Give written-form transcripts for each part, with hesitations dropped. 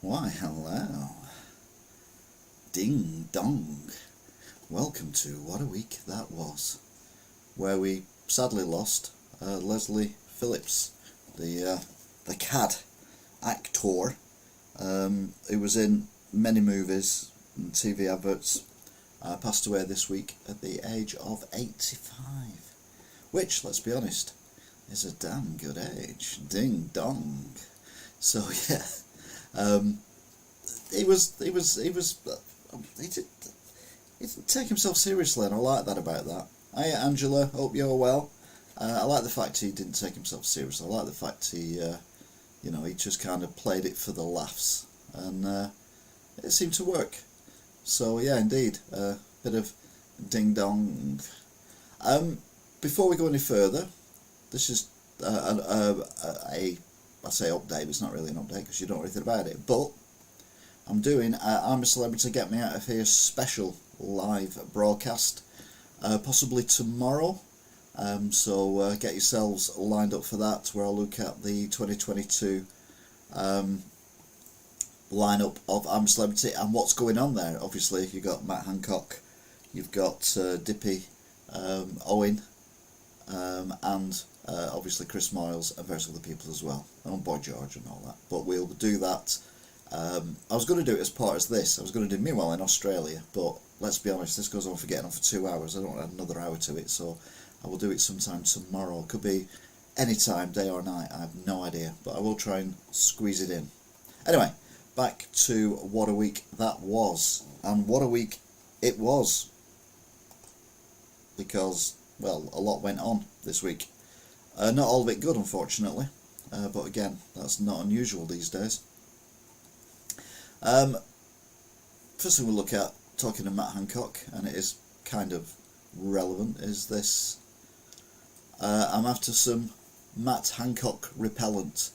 Why, hello. Ding dong. Welcome to What a Week That Was, where we sadly lost Leslie Phillips, the CAD actor, who was in many movies and TV adverts, passed away this week at the age of 85, which, let's be honest, is a damn good age. Ding dong. So yeah, he didn't take himself seriously, and I like that about that. Hiya Angela, hope you're well. I like the fact he didn't take himself seriously. I like the fact he just kind of played it for the laughs, and it seemed to work. So yeah, indeed, a bit of ding dong. Before we go any further, this is I say update, but it's not really an update because you don't know anything about it. But I'm doing I'm a Celebrity Get Me Out of Here special live broadcast, possibly tomorrow. So get yourselves lined up for that, where I'll look at the 2022 lineup of I'm a Celebrity and what's going on there. Obviously, you've got Matt Hancock, you've got Dippy, Owen, and obviously Chris Moyles and various other people as well, and Boy George and all that. But we'll do that. I was going to do it as part of this. I was going to do Meanwhile in Australia, but let's be honest, this goes on for getting on for 2 hours. I don't want to add another hour to it, so I will do it sometime tomorrow. Could be any time, day or night, I have no idea, but I will try and squeeze it in. Anyway, back to what a week that was, and what a week it was, because, well, a lot went on this week. Not all of it good, unfortunately, but again, that's not unusual these days. First thing we'll look at, talking to Matt Hancock, and it is kind of relevant, is this. I'm after some Matt Hancock repellent,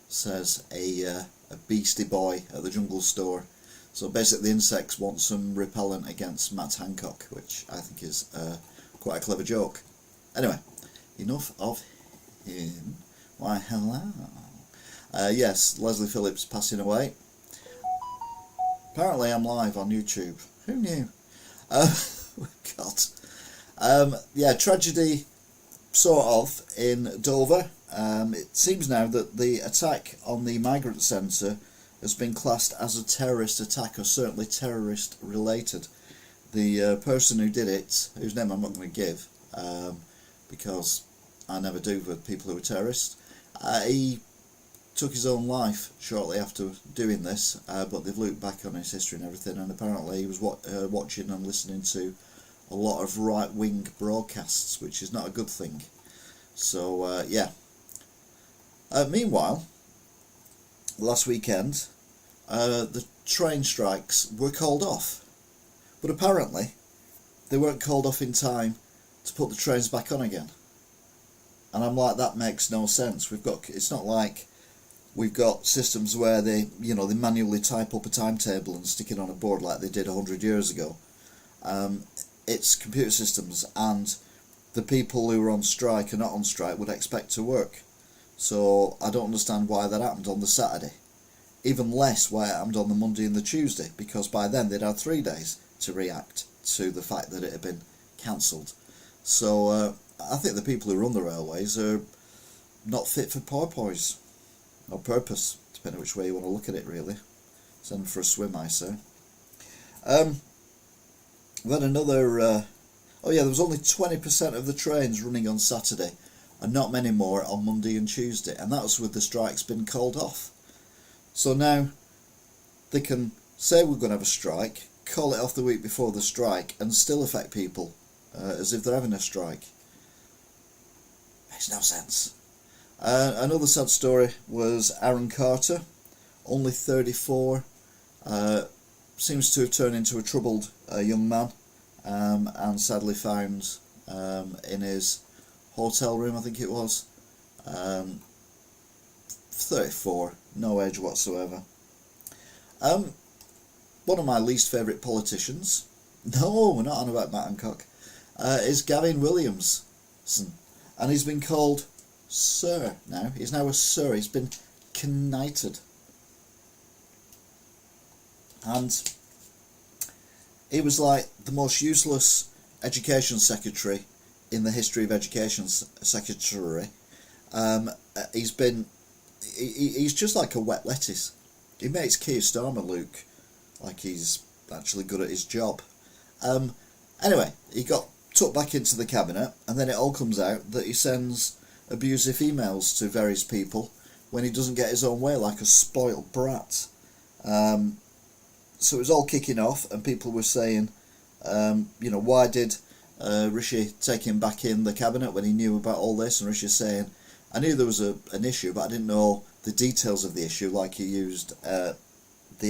says a beastie boy at the jungle store. So basically the insects want some repellent against Matt Hancock, which I think is quite a clever joke. Anyway, enough of him. Why, hello. Yes, Leslie Phillips passing away. Apparently I'm live on YouTube. Who knew? God. Yeah, tragedy sort of in Dover. It seems now that the attack on the migrant centre has been classed as a terrorist attack, or certainly terrorist related. The person who did it, whose name I'm not going to give, because I never do with people who are terrorists, he took his own life shortly after doing this, but they've looked back on his history and everything, and apparently he was watching and listening to a lot of right-wing broadcasts, which is not a good thing. So yeah. Meanwhile, last weekend the train strikes were called off, but apparently they weren't called off in time to put the trains back on again. And I'm like, that makes no sense. It's not like we've got systems where they manually type up a timetable and stick it on a board like they did 100 years ago. It's computer systems, and the people who are on strike and not on strike would expect to work. So I don't understand why that happened on the Saturday. Even less why it happened on the Monday and the Tuesday, because by then they'd had 3 days to react to the fact that it had been cancelled. So I think the people who run the railways are not fit for porpoise, or purpose, depending which way you want to look at it, really. Send them for a swim, I say. Then another, oh yeah, there was only 20% of the trains running on Saturday, and not many more on Monday and Tuesday, and that was with the strikes being called off. So now they can say we're going to have a strike, call it off the week before the strike, and still affect people as if they're having a strike. Makes no sense. Another sad story was Aaron Carter, only 34, seems to have turned into a troubled young man, and sadly found in his hotel room, I think it was. 34, no age whatsoever. One of my least favourite politicians, no, we're not on about Matt Hancock, is Gavin Williamson, and he's been called Sir now. He's now a Sir. He's been knighted. And he was like the most useless education secretary in the history of education secretary. He's just like a wet lettuce. He makes Keir Starmer look like he's actually good at his job. Anyway, he got tucked back into the cabinet, and then it all comes out that he sends abusive emails to various people when he doesn't get his own way, like a spoilt brat. So it was all kicking off, and people were saying, why did Rishi take him back in the cabinet when he knew about all this? And Rishi saying, I knew there was an issue, but I didn't know the details of the issue, like he used the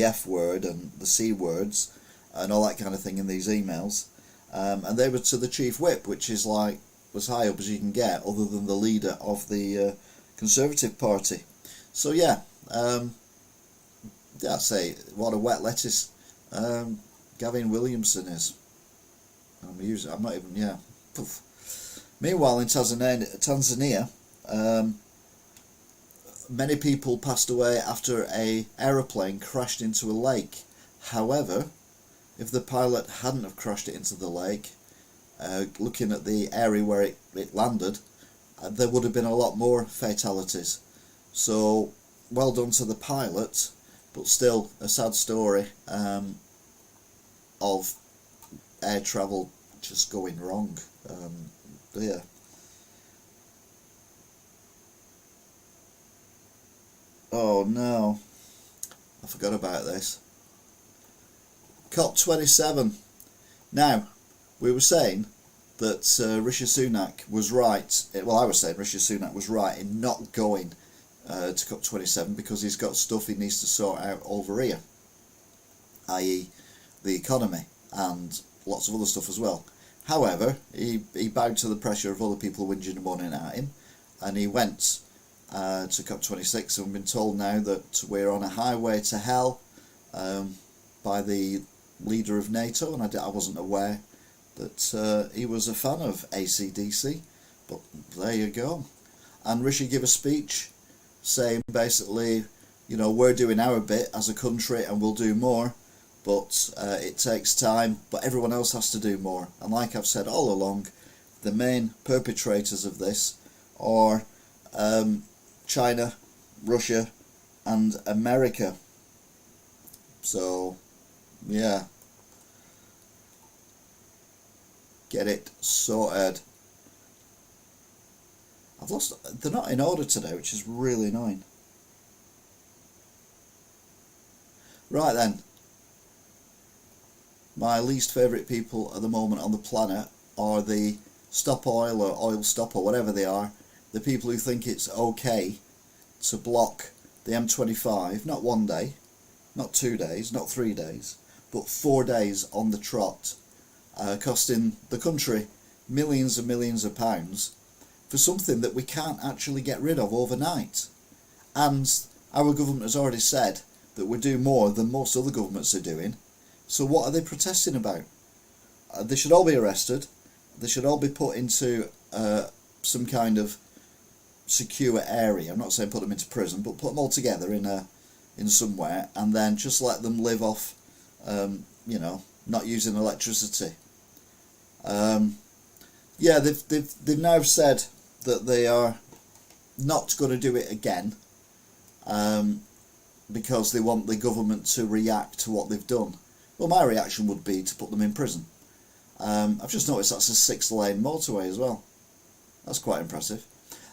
F word and the C words and all that kind of thing in these emails. And they were to the chief whip, which is like as high up as you can get, other than the leader of the Conservative Party. So yeah, I'd say what a wet lettuce Gavin Williamson is. I'm not even, yeah. Poof. Meanwhile, in Tanzania, many people passed away after an aeroplane crashed into a lake. However, if the pilot hadn't have crashed it into the lake, looking at the area where it landed, there would have been a lot more fatalities. So, well done to the pilot, but still a sad story of air travel just going wrong. Yeah. Oh no, I forgot about this. COP27. Now, we were saying that Rishi Sunak was right. Well, I was saying Rishi Sunak was right in not going to COP27 because he's got stuff he needs to sort out over here, i.e. the economy and lots of other stuff as well. However, he bowed to the pressure of other people whinging and moaning at him, and he went to COP26, and we've been told now that we're on a highway to hell by the leader of NATO, and I wasn't aware that he was a fan of AC/DC, but there you go. And Rishi gave a speech saying basically, we're doing our bit as a country and we'll do more, but it takes time, but everyone else has to do more. And like I've said all along, the main perpetrators of this are China, Russia and America. So yeah, get it sorted. They're not in order today, which is really annoying. Right then, my least favourite people at the moment on the planet are the Stop Oil or Oil Stop or whatever they are, the people who think it's okay to block the M25, not 1 day, not 2 days, not 3 days, but 4 days on the trot, costing the country millions and millions of pounds for something that we can't actually get rid of overnight. And our government has already said that we do more than most other governments are doing. So what are they protesting about? They should all be arrested. They should all be put into some kind of secure area. I'm not saying put them into prison, but put them all together in somewhere, and then just let them live off, not using electricity. Yeah, they've now said that they are not going to do it again, because they want the government to react to what they've done. Well, my reaction would be to put them in prison. I've just noticed that's a 6-lane motorway as well. That's quite impressive.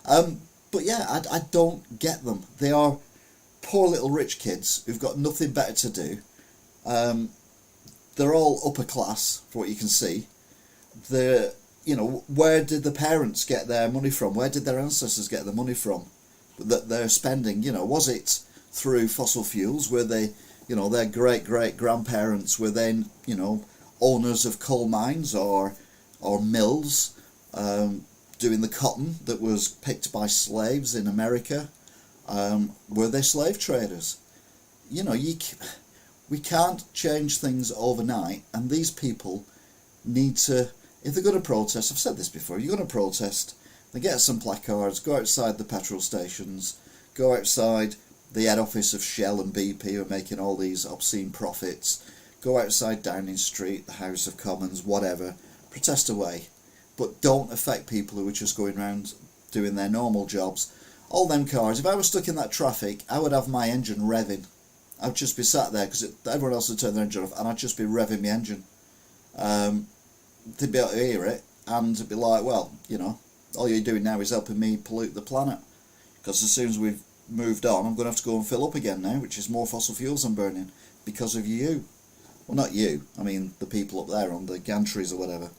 But yeah, I don't get them. They are poor little rich kids who've got nothing better to do. They're all upper class, for what you can see. Where did the parents get their money from? Where did their ancestors get the money from that they're spending? Was it through fossil fuels? Were they, their great-great-grandparents were then, owners of coal mines or mills, doing the cotton that was picked by slaves in America? Were they slave traders? We can't change things overnight, and these people need to, if they're going to protest, I've said this before, you're going to protest, then get some placards, go outside the petrol stations, go outside the head office of Shell and BP are making all these obscene profits. Go outside Downing Street, the House of Commons, whatever, protest away. But don't affect people who are just going around doing their normal jobs. All them cars, if I was stuck in that traffic, I would have my engine revving. I'd just be sat there because everyone else would turn their engine off and I'd just be revving my engine. They'd be able to hear it and it'd be like, well, you know, all you're doing now is helping me pollute the planet. Because as soon as we've moved on, I'm going to have to go and fill up again now, which is more fossil fuels I'm burning because of you. Well, not you, I mean the people up there on the gantries or whatever.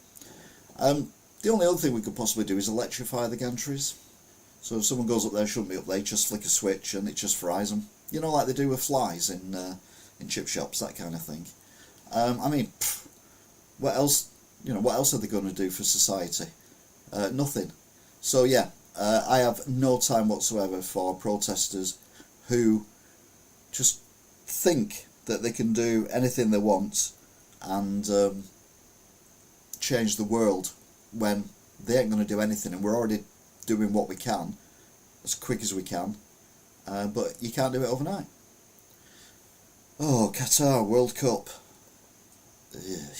The only other thing we could possibly do is electrify the gantries. So if someone goes up there, shouldn't be up there, just flick a switch and it just fries them. You know, like they do with flies in chip shops, that kind of thing. I mean, what else? You know, what else are they going to do for society? Nothing. So yeah, I have no time whatsoever for protesters who just think that they can do anything they want and change the world when they ain't going to do anything, and we're already doing what we can as quick as we can, but you can't do it overnight. Oh, Qatar World Cup. Ugh.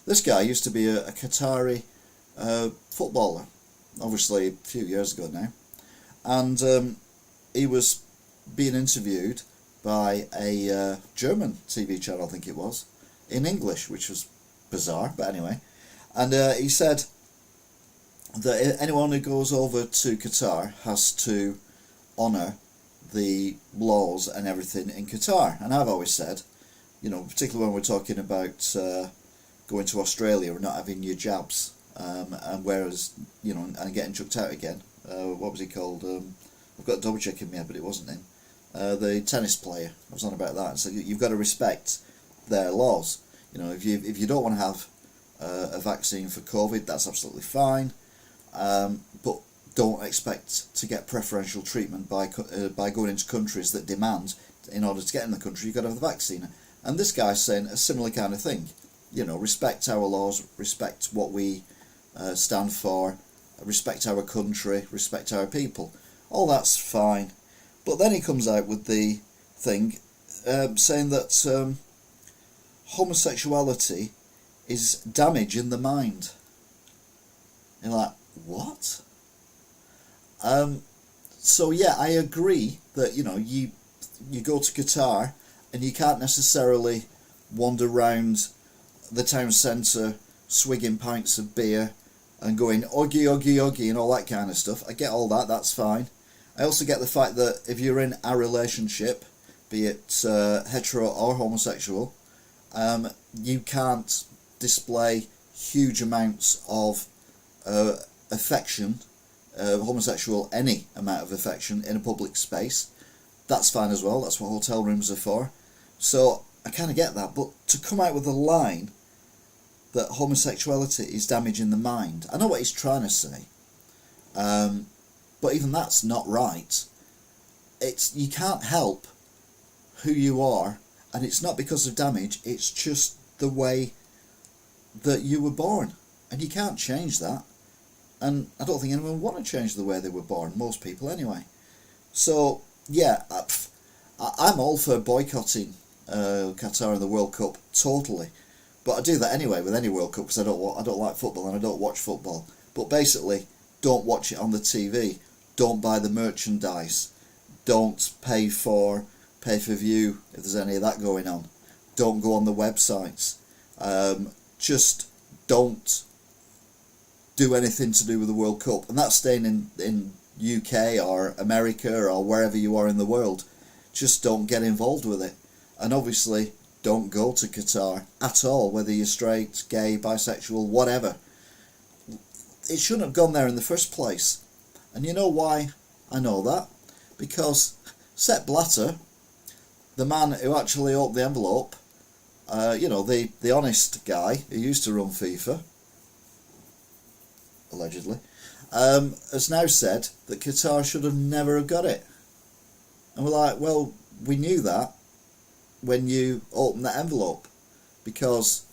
This guy used to be a Qatari footballer, obviously a few years ago now, and he was being interviewed by a German TV channel, I think it was, in English, which was bizarre, but anyway. And he said that anyone who goes over to Qatar has to honour the laws and everything in Qatar. And I've always said, you know, particularly when we're talking about going to Australia or not having your jabs, and whereas, you know, and getting chucked out again. What was he called? I've got a double check in my head, but it wasn't him. The tennis player. I was on about that. So you've got to respect their laws. You know, if you don't want to have a vaccine for COVID, that's absolutely fine, but don't expect to get preferential treatment by going into countries that demand, in order to get in the country, you've got to have the vaccine. And this guy's saying a similar kind of thing. You know, respect our laws, respect what we stand for, respect our country, respect our people. All that's fine. But then he comes out with the thing saying that homosexuality is damage in the mind. And you're like, what? So yeah, I agree that, you know, you go to Qatar and you can't necessarily wander round the town centre swigging pints of beer and going oggy oggy oggy and all that kind of stuff. I get all that, that's fine. I also get the fact that if you're in a relationship, be it hetero or homosexual, you can't display huge amounts of affection, homosexual, any amount of affection in a public space. That's fine as well, that's what hotel rooms are for. So I kind of get that, but to come out with a line that homosexuality is damaging the mind, I know what he's trying to say, but even that's not right. You can't help who you are, and it's not because of damage, it's just the way that you were born, and you can't change that. And I don't think anyone would want to change the way they were born, most people anyway. So yeah, I'm all for boycotting Qatar and the World Cup, totally. But I do that anyway with any World Cup because I don't like football and I don't watch football. But basically, don't watch it on the TV. Don't buy the merchandise. Don't pay for pay-per-view if there's any of that going on. Don't go on the websites. Just don't do anything to do with the World Cup. And that's staying in UK or America or wherever you are in the world. Just don't get involved with it. And obviously, don't go to Qatar at all, whether you're straight, gay, bisexual, whatever. It shouldn't have gone there in the first place. And you know why I know that? Because Sepp Blatter, the man who actually opened the envelope, you know, the honest guy who used to run FIFA, allegedly, has now said that Qatar should have never have got it. And we're like, well, we knew that when you opened that envelope, because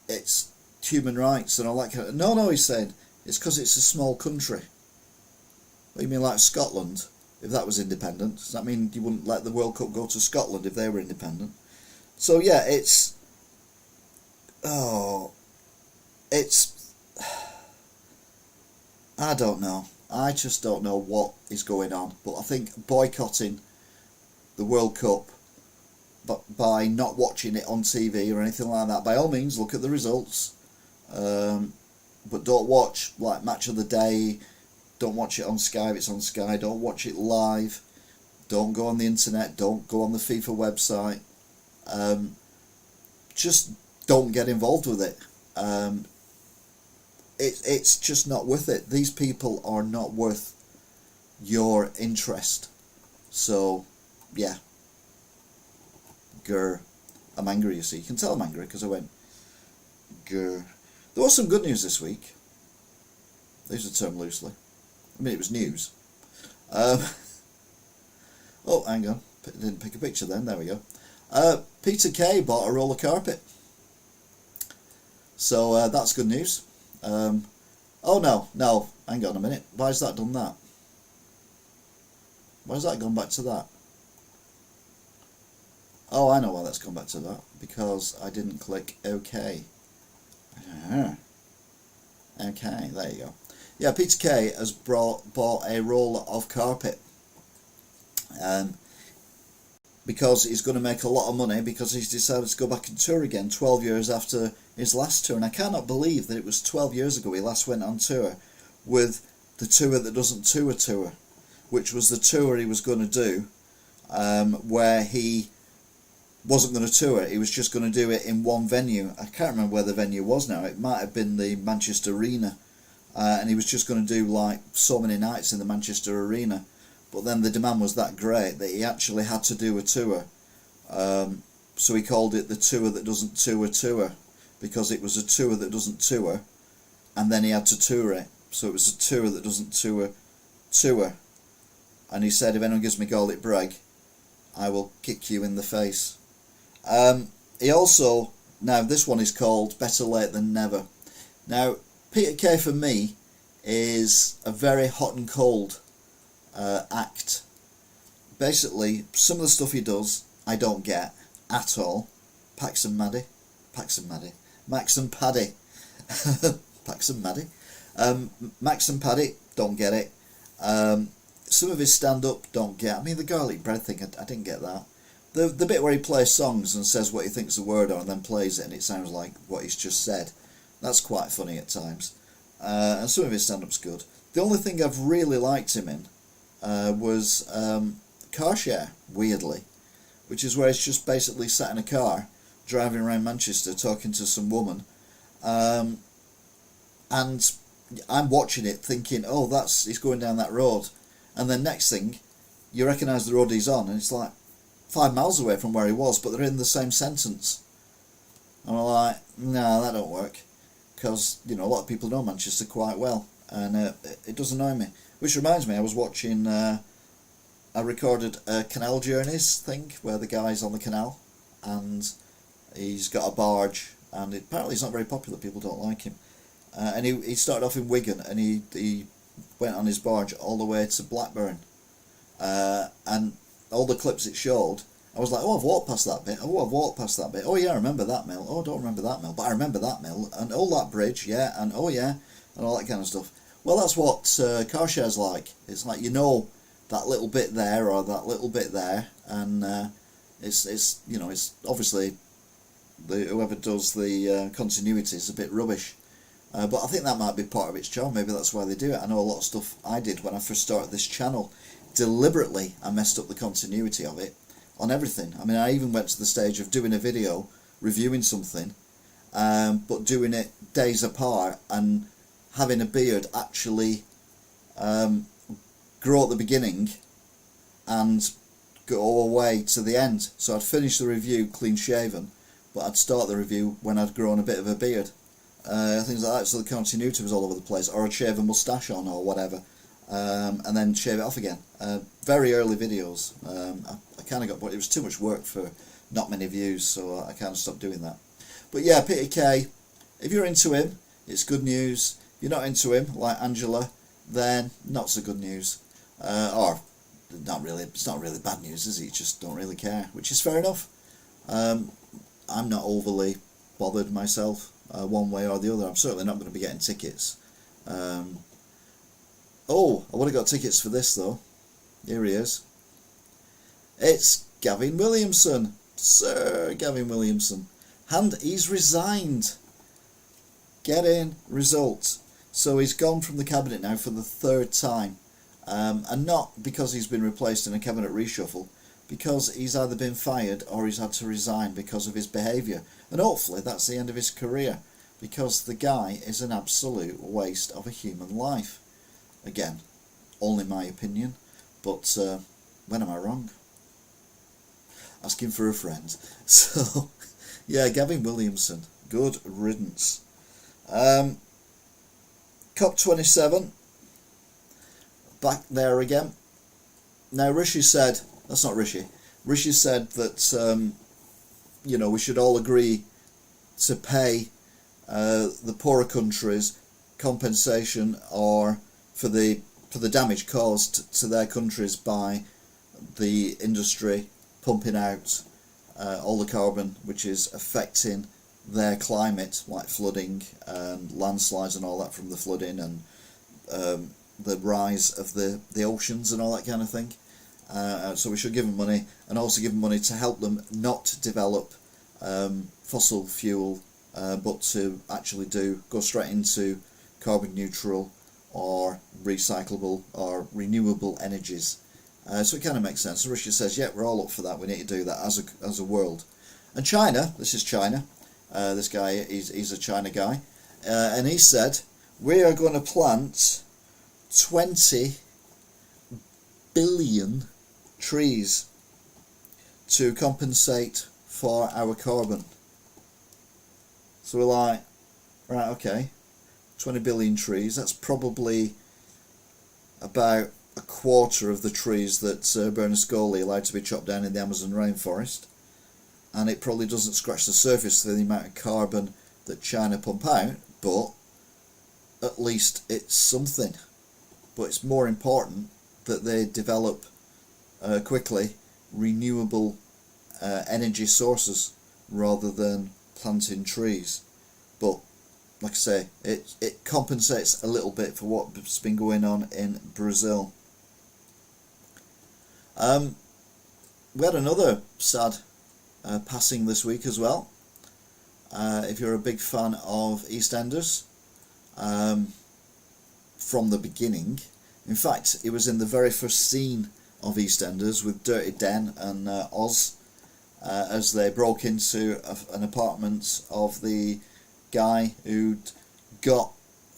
it's human rights and all that kind of... No, he's saying, it's because it's a small country. What do you mean, like Scotland? if that was independent? Does that mean you wouldn't let the World Cup go to Scotland if they were independent? So yeah, it's I don't know. I just don't know what is going on. But I think boycotting the World Cup, but by not watching it on TV or anything like that, by all means look at the results, but don't watch like Match of the Day. Don't watch it on Sky if it's on Sky. Don't watch it live. Don't go on the internet. Don't go on the FIFA website. Just don't get involved with it. It's just not worth it. These people are not worth your interest. So, yeah. Grr. I'm angry, you see. You can tell I'm angry because I went grr. There was some good news this week. There's a term loosely. I mean, it was news. Oh, hang on. Didn't pick a picture then. There we go. Peter Kay bought a roller carpet. So that's good news. Oh no, hang on a minute. Why has that done that? Why has that gone back to that? Oh, I know why that's gone back to that. Because I didn't click OK. Okay, there you go. Yeah, Peter Kay has bought a roll of carpet. Because he's going to make a lot of money, because he's decided to go back and tour again 12 years after his last tour. And I cannot believe that it was 12 years ago he last went on tour with the Tour That Doesn't Tour, which was the tour he was going to do, where he wasn't going to tour. He was just going to do it in one venue. I can't remember where the venue was now. It might have been the Manchester Arena. And he was just going to do like so many nights in the Manchester Arena. But then the demand was that great that he actually had to do a tour. So he called it the Tour That Doesn't Tour, because it was a tour that doesn't tour, and then he had to tour it. So it was a Tour That Doesn't Tour. And he said, if anyone gives me garlic bread, I will kick you in the face. He also, now this one is called Better Late Than Never. Now, Peter Kay for me is a very hot and cold act. Basically, some of the stuff he does I don't get at all. Pax and Paddy. Max and Paddy. Max and Paddy, don't get it. Some of his stand-up, don't get. I mean, the garlic bread thing, I didn't get that. The bit where he plays songs and says what he thinks the word are and then plays it and it sounds like what he's just said, that's quite funny at times. And some of his stand-up's good. The only thing I've really liked him in was car share, weirdly, which is where he's just basically sat in a car driving around Manchester talking to some woman, and I'm watching it thinking, oh, he's going down that road, and then next thing you recognise the road he's on and it's like 5 miles away from where he was, but they're in the same sentence. And I'm like, no, that don't work, because a lot of people know Manchester quite well, and it does annoy me. Which reminds me, I was watching, I recorded a Canal Journeys thing where the guy's on the canal and he's got a barge, and apparently he's not very popular, people don't like him. And he started off in Wigan and he went on his barge all the way to Blackburn. And all the clips it showed, I was like, oh, I've walked past that bit. Oh, I've walked past that bit. Oh, yeah, I remember that mill. Oh, I don't remember that mill, but I remember that mill. And oh, that bridge, yeah, and oh, yeah, and all that kind of stuff. Well, that's what car share's like. It's like, that little bit there or that little bit there, and it's obviously whoever does the continuity is a bit rubbish. But I think that might be part of its charm. Maybe that's why they do it. I know a lot of stuff I did when I first started this channel. Deliberately, I messed up the continuity of it on everything. I mean, I even went to the stage of doing a video reviewing something, but doing it days apart and having a beard actually grow at the beginning and go away to the end. So I'd finish the review clean shaven, but I'd start the review when I'd grown a bit of a beard. Things like that, so the continuity was all over the place, or I'd shave a moustache on or whatever, and then shave it off again. Very early videos. I kind of got bored. It was too much work for not many views, so I kind of stopped doing that. But yeah, Peter Kay, if you're into him, it's good news. If you're not into him, like Angela, then not so good news. Or it's not really bad news, is it? You just don't really care, which is fair enough. I'm not overly bothered myself, one way or the other. I'm certainly not going to be getting tickets. Oh, I would have got tickets for this though. Here he is. It's Gavin Williamson, Sir Gavin Williamson, and he's resigned. Get in, result. So he's gone from the cabinet now for the third time, and not because he's been replaced in a cabinet reshuffle, because he's either been fired or he's had to resign because of his behaviour, and hopefully that's the end of his career, because the guy is an absolute waste of a human life. Again, only my opinion, but when am I wrong? Asking for a friend. So, yeah, Gavin Williamson, good riddance. COP27, back there again. Now Rishi said, that's not Rishi, Rishi said that, we should all agree to pay the poorer countries compensation or for the damage caused to their countries by the industry pumping out all the carbon which is affecting their climate, like flooding and landslides and all that from the flooding, and the rise of the oceans and all that kind of thing. So we should give them money, and also give them money to help them not develop fossil fuel, but to actually go straight into carbon neutral or recyclable or renewable energies. So it kind of makes sense. So Russia says, yeah, we're all up for that. We need to do that as a world. And China, this is China. This guy, he's a China guy, and he said, we are going to plant 20 billion trees to compensate for our carbon. So we're like, right, okay, 20 billion trees, that's probably about a quarter of the trees that Bernasconi allowed to be chopped down in the Amazon rainforest, and it probably doesn't scratch the surface of the amount of carbon that China pump out, but at least it's something. But it's more important that they develop quickly renewable energy sources rather than planting trees. But like I say, it compensates a little bit for what's been going on in Brazil. We had another sad passing this week as well. If you're a big fan of EastEnders, from the beginning, in fact it was in the very first scene of EastEnders with Dirty Den and Oz, as they broke into an apartment of the guy who'd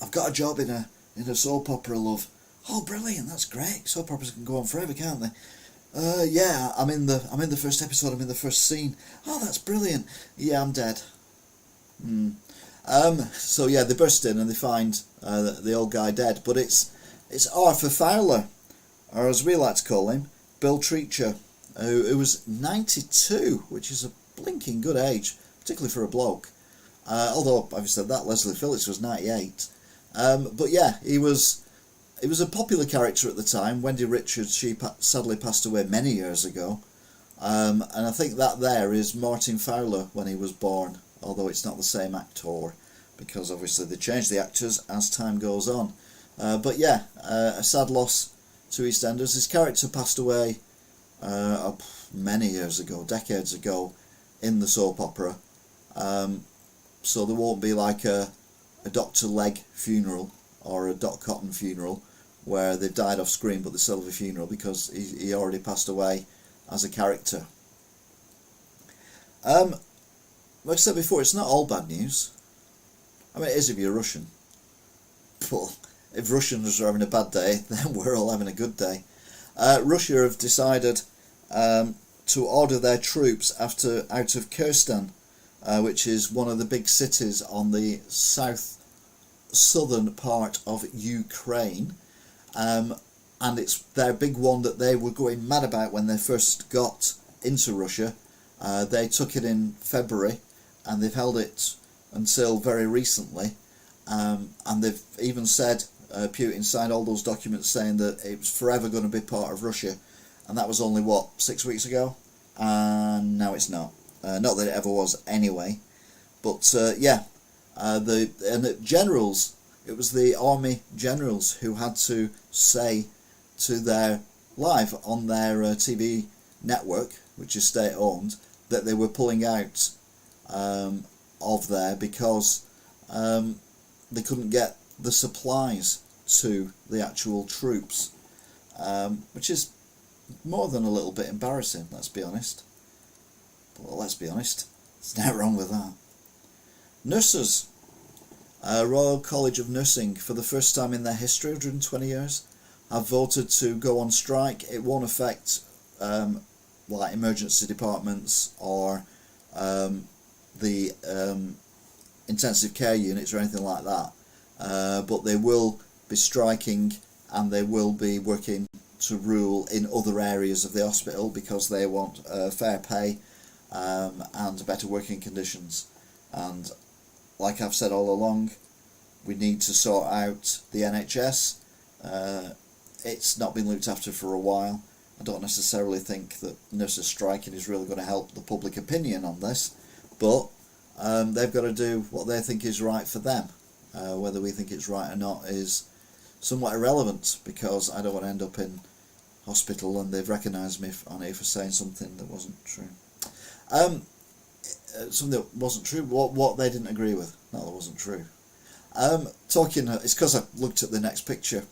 I've got a job in a soap opera, love. Oh, brilliant, that's great. Soap operas can go on forever, can't they? Yeah, I'm in the first episode, I'm in the first scene. Oh, that's brilliant. Yeah, I'm dead. So yeah, they burst in and they find the old guy dead, but it's Arthur Fowler, or as we like to call him, Bill Treacher, who was 92, which is a blinking good age, particularly for a bloke. Although, obviously, that Leslie Phillips was 98. But yeah, he was a popular character at the time. Wendy Richards, she sadly passed away many years ago. And I think that there is Martin Fowler when he was born, although it's not the same actor, because obviously they change the actors as time goes on. But yeah, a sad loss to EastEnders. His character passed away many years ago, decades ago, in the soap opera. So there won't be like a Dr. Legg funeral or a Doc Cotton funeral where they've died off screen but they still have a funeral, because he already passed away as a character. Like I said before, it's not all bad news. I mean, it is if you're Russian. But if Russians are having a bad day, then we're all having a good day. Russia have decided to order their troops out of Kyrgyzstan, which is one of the big cities on the southern part of Ukraine, and it's their big one that they were going mad about when they first got into Russia. They took it in February, and they've held it until very recently, and they've even said Putin signed all those documents saying that it was forever going to be part of Russia, and that was only, what, 6 weeks ago? And now it's not. Not that it ever was anyway. But yeah, the generals, it was the army generals who had to say to their live on their TV network, which is state owned, that they were pulling out of there because they couldn't get the supplies to the actual troops, which is more than a little bit embarrassing, let's be honest. Well, let's be honest, there's nothing wrong with that. Nurses, Royal College of Nursing, for the first time in their history, 120 years, have voted to go on strike. It won't affect like emergency departments or the intensive care units or anything like that, but they will be striking, and they will be working to rule in other areas of the hospital because they want fair pay and better working conditions. And like I've said all along, we need to sort out the NHS. It's not been looked after for a while. I don't necessarily think that nurses striking is really going to help the public opinion on this, but they've got to do what they think is right for them. Whether we think it's right or not is somewhat irrelevant, because I don't want to end up in hospital and they've recognised me on here for saying something that wasn't true. Something that wasn't true, what they didn't agree with. No, that wasn't true. It's because I looked at the next picture.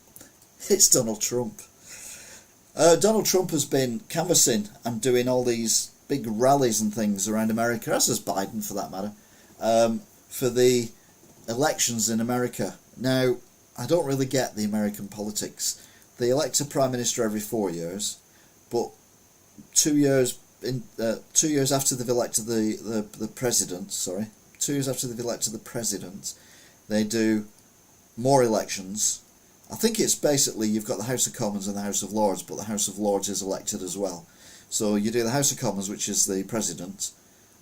It's Donald Trump. Donald Trump has been canvassing and doing all these big rallies and things around America, as has Biden for that matter, for the elections in America. Now, I don't really get the American politics. They elect a prime minister every 4 years, but 2 years after they've elected the president, 2 years after they've elected the president, they do more elections. I think it's basically, you've got the House of Commons and the House of Lords, but the House of Lords is elected as well. So you do the House of Commons, which is the president,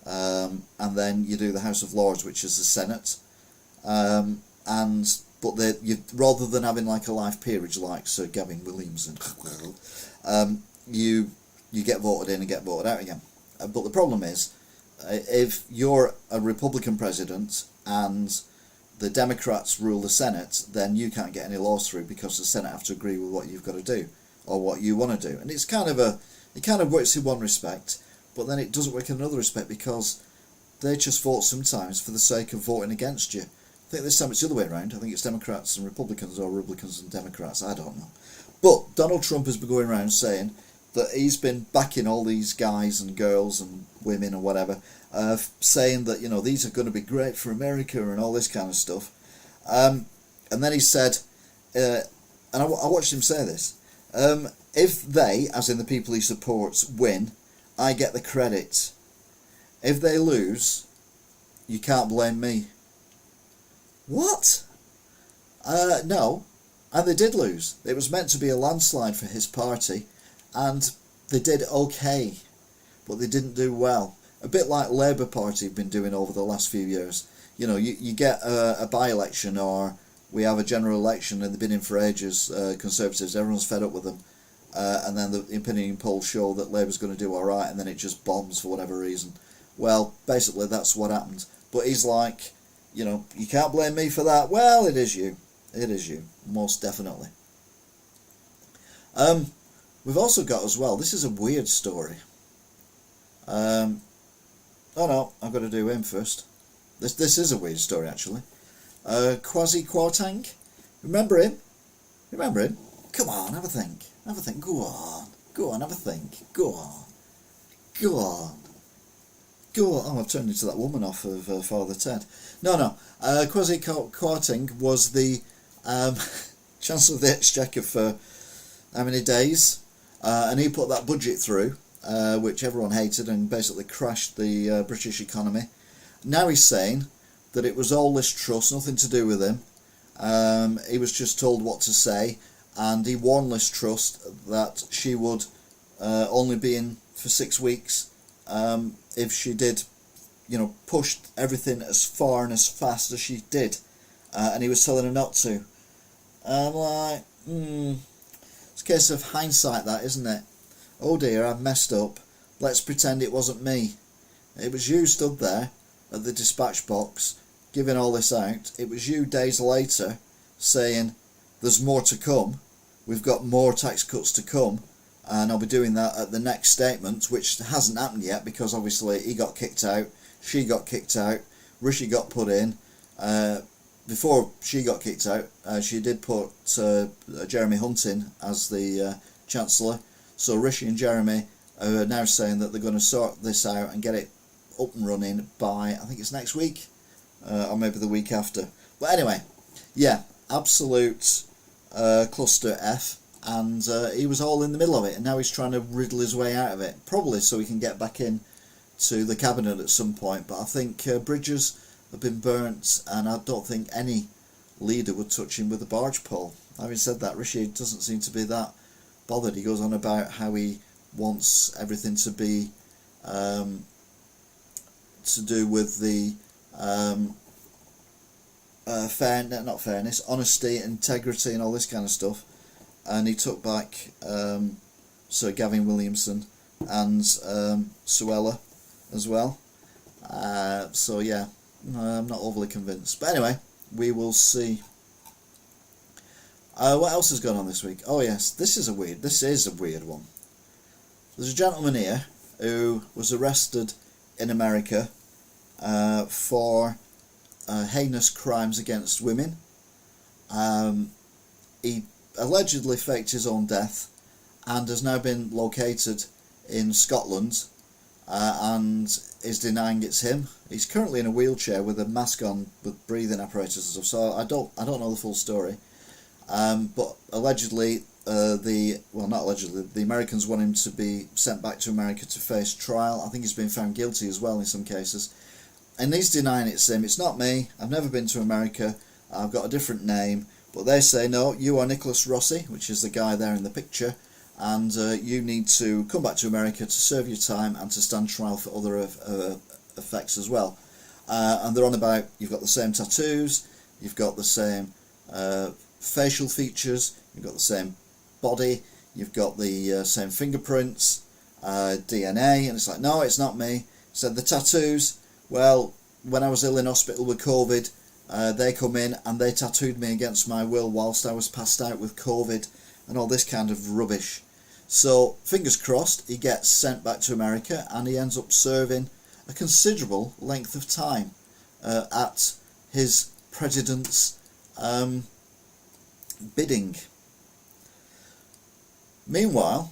and then you do the House of Lords, which is the Senate, but rather than having like a life peerage like Sir Gavin Williamson, you get voted in and get voted out again. But the problem is, if you're a Republican president and the Democrats rule the Senate, then you can't get any laws through because the Senate have to agree with what you've got to do or what you want to do. And it kind of works in one respect, but then it doesn't work in another respect because they just vote sometimes for the sake of voting against you. I think this time it's the other way around. I think it's Democrats and Republicans, or Republicans and Democrats. I don't know. But Donald Trump has been going around saying that he's been backing all these guys and girls and women or whatever, saying that, these are going to be great for America and all this kind of stuff. And then he said, and I watched him say this, if they, as in the people he supports, win, I get the credit. If they lose, you can't blame me. What? No. And they did lose. It was meant to be a landslide for his party, and they did okay, but they didn't do well. A bit like Labour Party have been doing over the last few years. You get a by-election, or we have a general election and they've been in for ages, Conservatives, everyone's fed up with them, and then the opinion polls show that Labour's going to do alright, and then it just bombs for whatever reason. Well, basically that's what happened. But he's like, you can't blame me for that. Well, it is you. It is you, most definitely. We've also got as well, this is a weird story. Oh no, I've got to do him first. This is a weird story actually. Kwasi Kwarteng, remember him? Remember him? Come on, have a think. Have a think. Go on, have a think. Go on. Oh, I've turned into that woman off of Father Ted. No. Kwasi Kwarteng was the Chancellor of the Exchequer for how many days? And he put that budget through, which everyone hated and basically crashed the British economy. Now he's saying that it was all Liz Truss, nothing to do with him. He was just told what to say, and he warned Liz Truss that she would only be in for 6 weeks if she did, push everything as far and as fast as she did. And he was telling her not to. I'm like, it's a case of hindsight, that, isn't it? oh dear, I've messed up, let's pretend it wasn't me. It was you stood there at the dispatch box giving all this out. It was you days later saying there's more to come, we've got more tax cuts to come, and I'll be doing that at the next statement, which hasn't happened yet because obviously he got kicked out, she got kicked out, Rishi got put in. Before she got kicked out, she did put Jeremy Hunt in as the Chancellor. So Rishi and Jeremy are now saying that they're going to sort this out and get it up and running by, I think it's next week, or maybe the week after. But anyway, yeah, absolute cluster F, and he was all in the middle of it, and now he's trying to riddle his way out of it, probably so he can get back in to the cabinet at some point. But I think bridges have been burnt, and I don't think any leader would touch him with a barge pole. Having said that, Rishi doesn't seem to be that bothered. He goes on about how he wants everything to be to do with the honesty, integrity and all this kind of stuff, and he took back Sir Gavin Williamson and Suella as well. So yeah, I'm not overly convinced, but anyway, we will see. What else has gone on this week? Oh yes, this is a weird one. There's a gentleman here who was arrested in America for heinous crimes against women. He allegedly faked his own death and has now been located in Scotland and is denying it's him. He's currently in a wheelchair with a mask on with breathing apparatus and stuff, so I don't know the full story. But allegedly, the Americans want him to be sent back to America to face trial. I think he's been found guilty as well in some cases. And he's denying it's him. It's not me. I've never been to America. I've got a different name. But they say, no, you are Nicholas Rossi, which is the guy there in the picture, and you need to come back to America to serve your time and to stand trial for other effects as well. And they're on about, you've got the same tattoos, you've got the same facial features, you've got the same body, you've got the same fingerprints, DNA, and it's like, no, it's not me. Said the tattoos, well, when I was ill in hospital with COVID, they come in and they tattooed me against my will whilst I was passed out with COVID and all this kind of rubbish. So fingers crossed he gets sent back to America and he ends up serving a considerable length of time at his president's bidding. Meanwhile,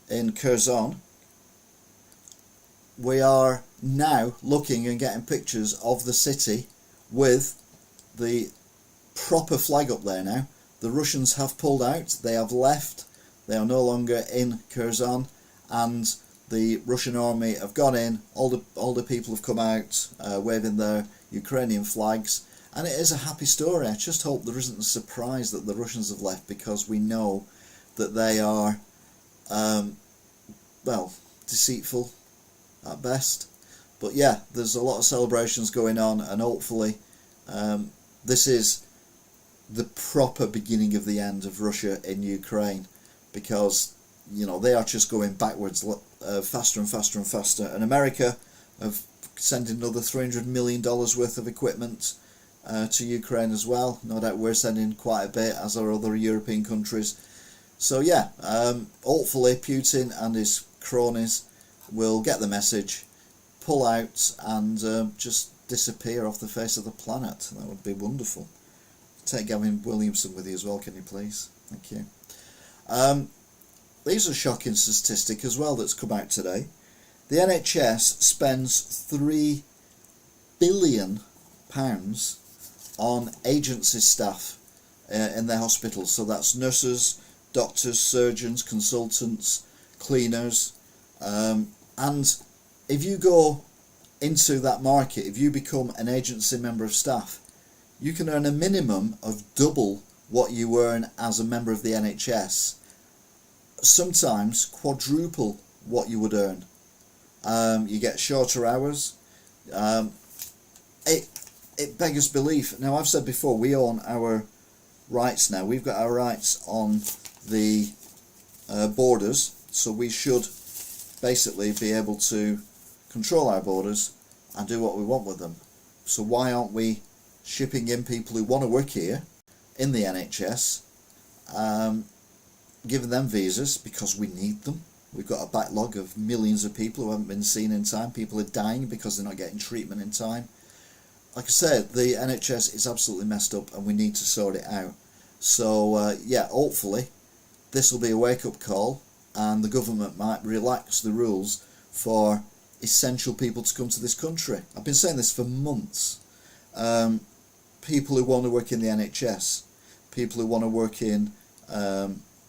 in Kherson, we are now looking and getting pictures of the city with the proper flag up there now. The Russians have pulled out, they have left, they are no longer in Kherson, and the Russian army have gone in, all the people have come out waving their Ukrainian flags, and it is a happy story. I just hope there isn't a surprise that the Russians have left, because we know that they are, well, deceitful at best. But yeah, there's a lot of celebrations going on, and hopefully this is the proper beginning of the end of Russia in Ukraine, because you know they are just going backwards faster and faster and faster. And America have sent another $300 million worth of equipment to Ukraine as well. No doubt we're sending quite a bit, as are other European countries. So yeah, hopefully Putin and his cronies will get the message, pull out, and just disappear off the face of the planet. That would be wonderful. Take Gavin Williamson with you as well, can you please? Thank you. These are shocking statistic as well that's come out today. The NHS spends £3 billion on agency staff in their hospitals. So that's nurses, doctors, surgeons, consultants, cleaners, and if you go into that market, if you become an agency member of staff, you can earn a minimum of double what you earn as a member of the NHS, sometimes quadruple what you would earn. You get shorter hours. It beggars belief. Now, I've said before, we own our rights now. We've got our rights on the borders So we should basically be able to control our borders and do what we want with them. So why aren't we shipping in people who want to work here in the NHS, giving them visas because we need them? We've got a backlog of millions of people who haven't been seen in time. People are dying because they're not getting treatment in time. Like I said, the NHS is absolutely messed up and we need to sort it out. So yeah, hopefully this will be a wake-up call and the government might relax the rules for essential people to come to this country. I've been saying this for months. People who want to work in the NHS, people who want to work in,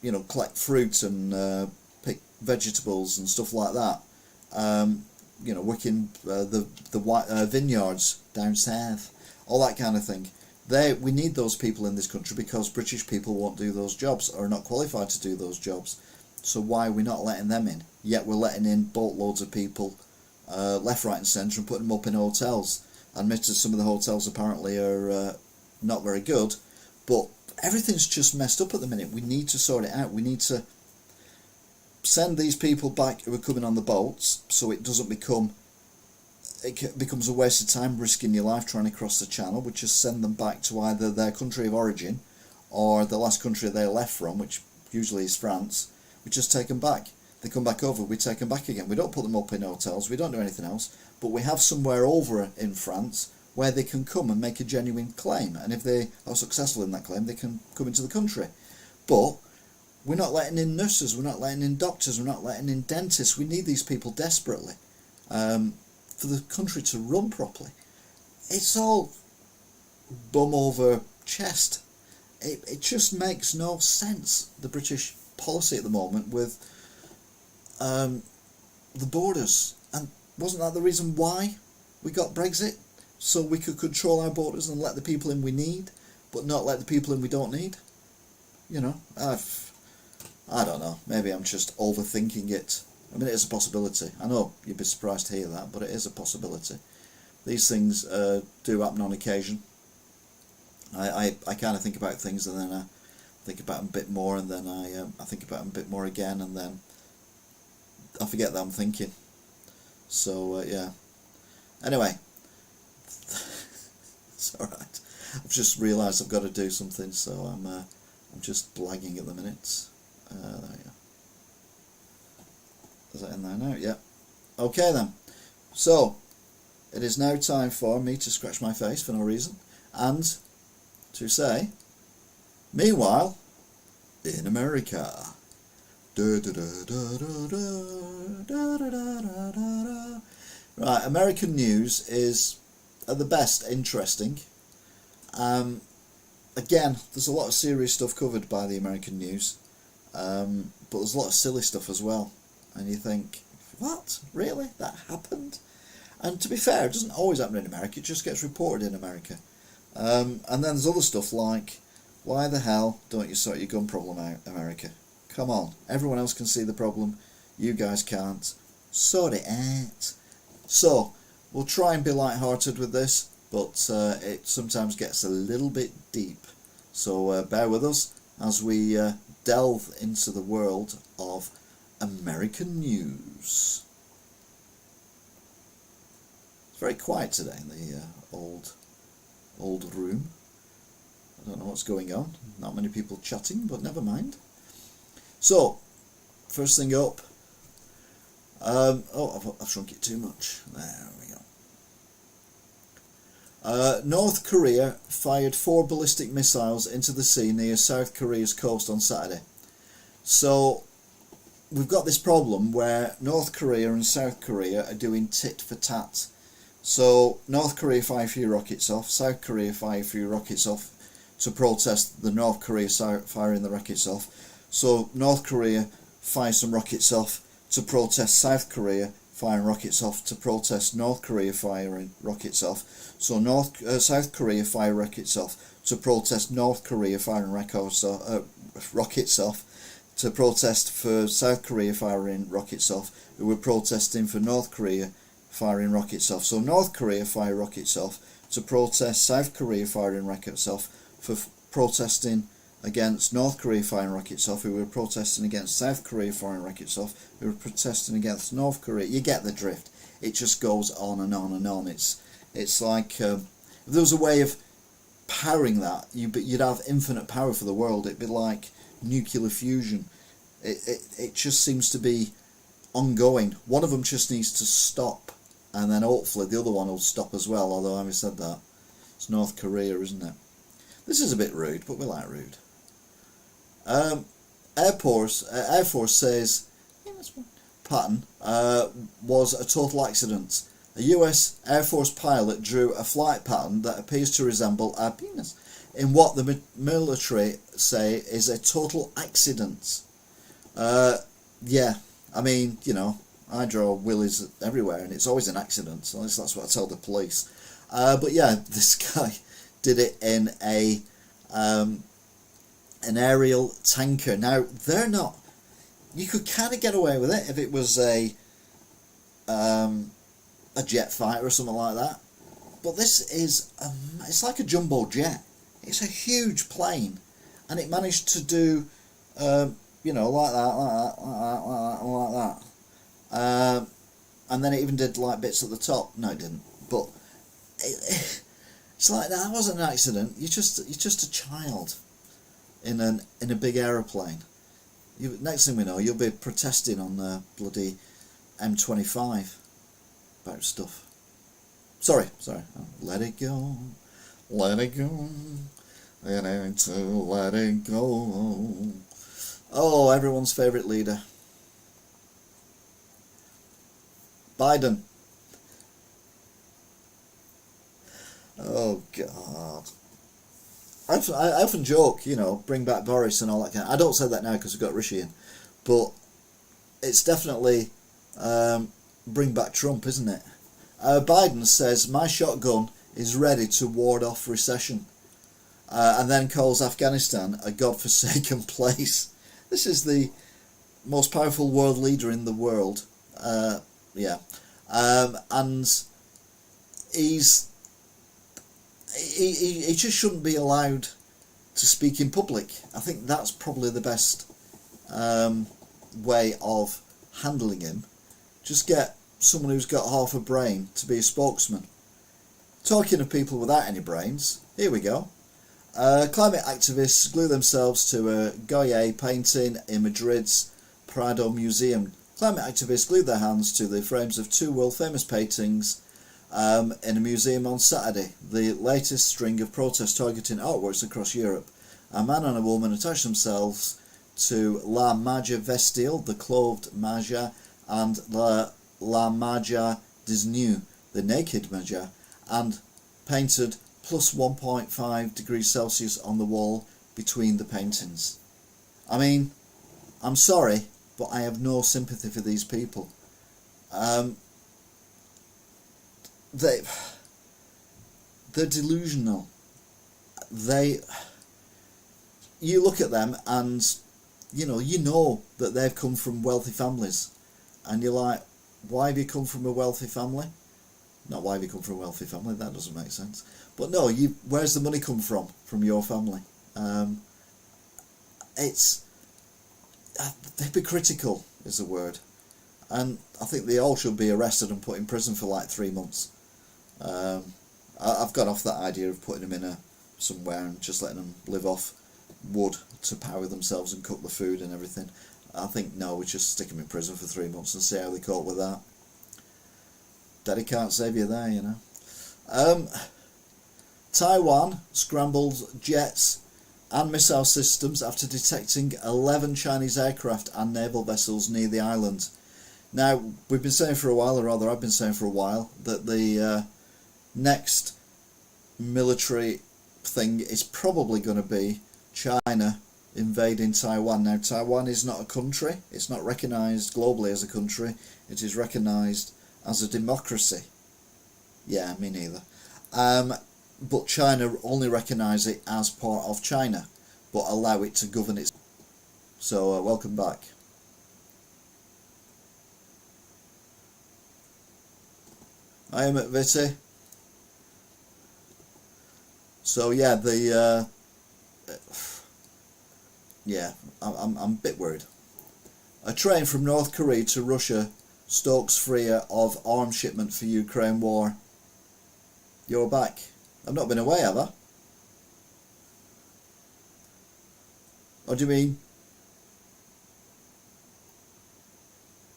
you know, collect fruit and pick vegetables and stuff like that. You know, work in the vineyards down south, all that kind of thing. We need those people in this country because British people won't do those jobs or are not qualified to do those jobs. So why are we not letting them in? Yet we're letting in boatloads of people left, right and centre and putting them up in hotels. Admitted some of the hotels apparently are not very good, but everything's just messed up at the minute. We need to sort it out. We need to send these people back who are coming on the boats so it becomes a waste of time risking your life trying to cross the channel. We just send them back to either their country of origin or the last country they left from, which usually is France. We just take them back. They come back over, we take them back again. We don't put them up in hotels, we don't do anything else, but we have somewhere over in France where they can come and make a genuine claim, and if they are successful in that claim they can come into the country. But we're not letting in nurses, we're not letting in doctors, we're not letting in dentists. We need these people desperately for the country to run properly. It's all bum over chest. It just makes no sense, the British policy at the moment with the borders. And wasn't that the reason why we got Brexit? So we could control our borders and let the people in we need, but not let the people in we don't need? You know, I don't know, maybe I'm just overthinking it. I mean, it is a possibility. I know you'd be surprised to hear that, but it is a possibility. These things do happen on occasion. I kind of think about things and then I think about them a bit more, and then I think about them a bit more again, and then I forget that I'm thinking. So yeah. Anyway, it's all right. I've just realised I've got to do something, so I'm just blagging at the minute. There we go. Is that in there now? Yeah. Okay then. So it is now time for me to scratch my face for no reason and to say, meanwhile, in America. Right, American news is at the best interesting. Again, there's a lot of serious stuff covered by the American news, but there's a lot of silly stuff as well. And you think, what? Really? That happened? And to be fair, it doesn't always happen in America, it just gets reported in America. And then there's other stuff like, why the hell don't you sort your gun problem out, America? Come on, everyone else can see the problem, you guys can't. Sort it out. So, we'll try and be light-hearted with this, but it sometimes gets a little bit deep. So bear with us as we delve into the world of American news. It's very quiet today in the old room. I don't know what's going on. Not many people chatting, but never mind. So, first thing up. Oh, I've shrunk it too much. There we go. North Korea fired 4 ballistic missiles into the sea near South Korea's coast on Saturday. So, we've got this problem where North Korea and South Korea are doing tit for tat. So North Korea fire a few rockets off, South Korea fire a few rockets off to protest the North Korea firing the rockets off. So North Korea fires some rockets off to protest South Korea firing rockets off to protest North Korea firing rockets off. So South Korea fire rockets off to protest North Korea firing rockets off to protest for South Korea firing rockets off, who were protesting for North Korea firing rockets off. So North Korea fire rockets off to protest South Korea firing rockets off for protesting against North Korea firing rockets off, who were protesting against South Korea firing rockets off, who were protesting against North Korea. You get the drift. It just goes on and on and on. It's like if there was a way of powering that, you'd have infinite power for the world. It'd be like nuclear fusion. It just seems to be ongoing. One of them just needs to stop, and then hopefully the other one will stop as well. Although having said that, it's North Korea, isn't it? This is a bit rude, but we like rude. Air Force says pattern was a total accident. A US Air Force pilot drew a flight pattern that appears to resemble a penis in what the military say is a total accident. Yeah, I mean, you know, I draw willies everywhere and it's always an accident, so at least that's what I tell the police. But yeah, this guy did it in an aerial tanker. Now, they're not... You could kind of get away with it if it was a jet fighter or something like that. But this is... it's like a jumbo jet. It's a huge plane. And it managed to do, you know, like that. And then it even did like bits at the top. No, it didn't. But it's like that wasn't an accident. You're just a child in a big aeroplane. Next thing we know, you'll be protesting on the bloody M25 about stuff. Sorry. Let it go, let it go. I need to let it go. Oh, everyone's favourite leader, Biden. Oh God. I often joke, you know, bring back Boris and all that kind of... I don't say that now because we've got Rishi in, but it's definitely bring back Trump, isn't it? Biden says my shotgun is ready to ward off recession, and then calls Afghanistan a godforsaken place. This is the most powerful world leader in the world, yeah, and he just shouldn't be allowed to speak in public. I think that's probably the best way of handling him. Just get someone who's got half a brain to be a spokesman. Talking of people without any brains, here we go. Climate activists glue themselves to a Goya painting in Madrid's Prado Museum. Climate activists glued their hands to the frames of two world famous paintings in a museum on Saturday, the latest string of protests targeting artworks across Europe. A man and a woman attached themselves to La Magia Vestile, the clothed Magia, and La Magia Desnue, the naked Magia, and painted plus 1.5 degrees Celsius on the wall between the paintings. I mean, I'm sorry, but I have no sympathy for these people. They're delusional. You look at them and you know that they've come from wealthy families, and you're like, why have you come from a wealthy family? Not why have you come from a wealthy family, that doesn't make sense. But no, where's the money come from your family? It's hypocritical is the word, and I think they all should be arrested and put in prison for like 3 months. I've got off that idea of putting them in somewhere and just letting them live off wood to power themselves and cook the food and everything. I think no, we just stick them in prison for 3 months and see how they cope with that. Daddy can't save you there, you know. Taiwan scrambled jets and missile systems after detecting 11 Chinese aircraft and naval vessels near the island. Now, we've been saying for a while, or rather I've been saying for a while, that the next military thing is probably going to be China invading Taiwan. Now, Taiwan is not a country. It's not recognised globally as a country. It is recognised as a democracy. Yeah, me neither. But China only recognise it as part of China, but allow it to govern it. So, welcome back. I am at Vitty. So yeah, yeah, I'm a bit worried. A train from North Korea to Russia stokes freer of arms shipment for Ukraine war. You're back. I've not been away, have I? What do you mean?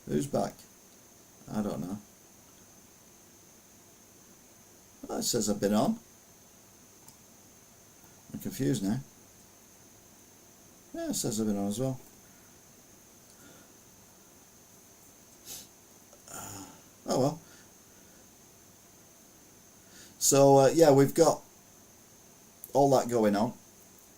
Who's back? I don't know. Well, it says I've been on. I'm confused now. Yeah, it says I've been on as well. Oh well. So yeah, we've got all that going on,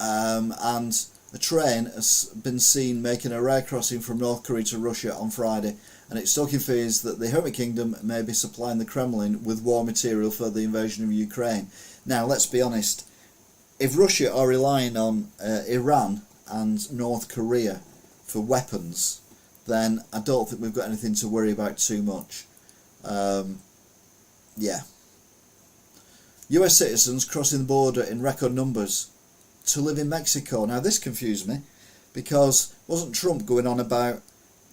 and a train has been seen making a rare crossing from North Korea to Russia on Friday, and it's stoking fears that the Hermit Kingdom may be supplying the Kremlin with war material for the invasion of Ukraine. Now, let's be honest, if Russia are relying on Iran and North Korea for weapons, then I don't think we've got anything to worry about too much. Yeah. US citizens crossing the border in record numbers to live in Mexico. Now this confused me, because wasn't Trump going on about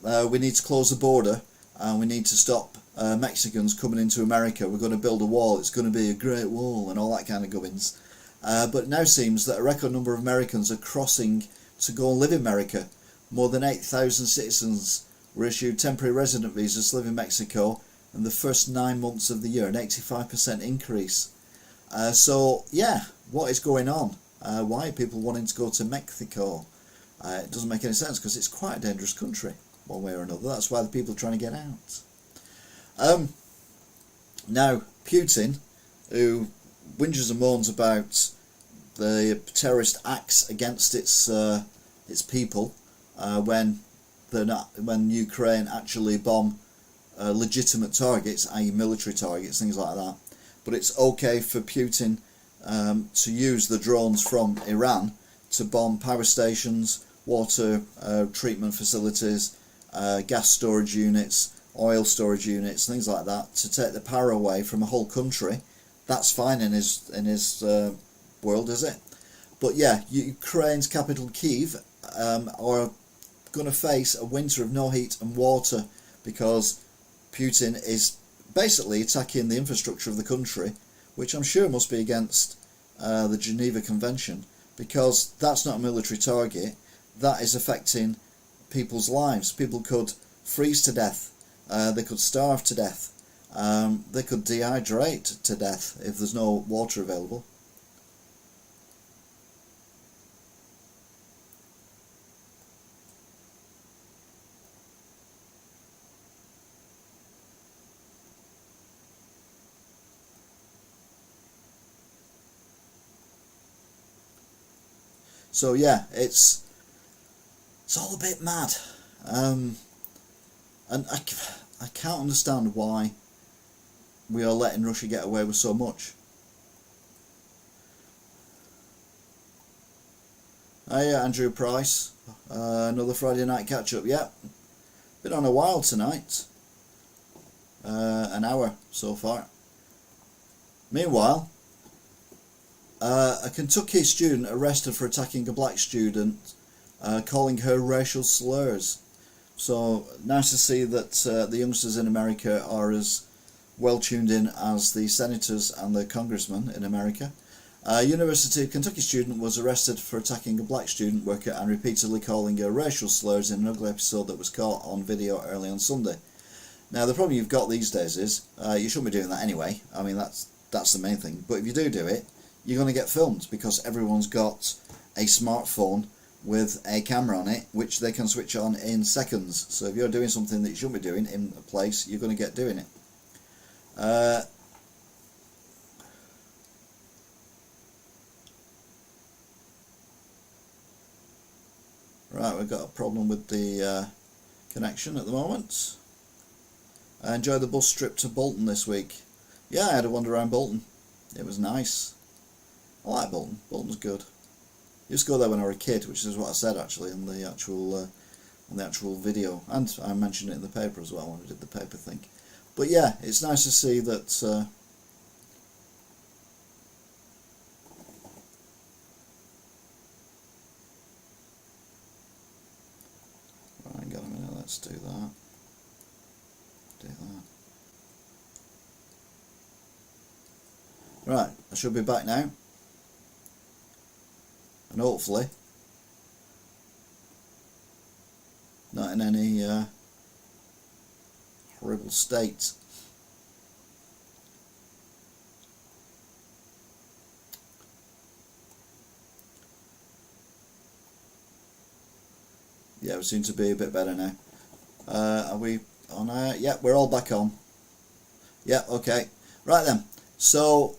we need to close the border and we need to stop Mexicans coming into America, we're going to build a wall, it's going to be a great wall and all that kind of gubbins. But it now seems that a record number of Americans are crossing to go and live in America. More than 8,000 citizens were issued temporary resident visas to live in Mexico in the first 9 months of the year, an 85% increase. So yeah, what is going on? Why are people wanting to go to Mexico? It doesn't make any sense, because it's quite a dangerous country, one way or another. That's why the people are trying to get out. Now, Putin, who whinges and moans about the terrorist acts against its people when Ukraine actually bomb legitimate targets, i.e. military targets, things like that. But it's okay for Putin to use the drones from Iran to bomb power stations, water treatment facilities, gas storage units, oil storage units, things like that, to take the power away from a whole country. That's fine in his world, is it? But yeah, Ukraine's capital Kyiv are going to face a winter of no heat and water, because Putin is basically attacking the infrastructure of the country, which I'm sure must be against the Geneva Convention, because that's not a military target. That is affecting people's lives. People could freeze to death, they could starve to death, they could dehydrate to death if there's no water available. So yeah, it's all a bit mad, and I can't understand why we are letting Russia get away with so much. Hey, Andrew Price, another Friday night catch up. Yeah, been on a while tonight, an hour so far. Meanwhile, a Kentucky student arrested for attacking a black student, calling her racial slurs. So nice to see that the youngsters in America are as well tuned in as the senators and the congressmen in America. A University of Kentucky student was arrested for attacking a black student worker and repeatedly calling her racial slurs in an ugly episode that was caught on video early on Sunday. Now the problem you've got these days is you shouldn't be doing that anyway. I mean, that's the main thing. But if you do it, you're going to get filmed, because everyone's got a smartphone with a camera on it, which they can switch on in seconds. So if you're doing something that you shouldn't be doing in a place, you're going to get doing it. Right, we've got a problem with the connection at the moment. I enjoyed the bus trip to Bolton this week. Yeah, I had a wander around Bolton. It was nice. I like Bolton. Bolton's good. I used to go there when I was a kid, which is what I said actually in the actual video, and I mentioned it in the paper as well when I did the paper thing. But yeah, it's nice to see that Right, I should be back now. And hopefully not in any horrible state. Yeah, we seem to be a bit better now. Are we on air? Yeah, we're all back on. Yeah, okay. Right then. So,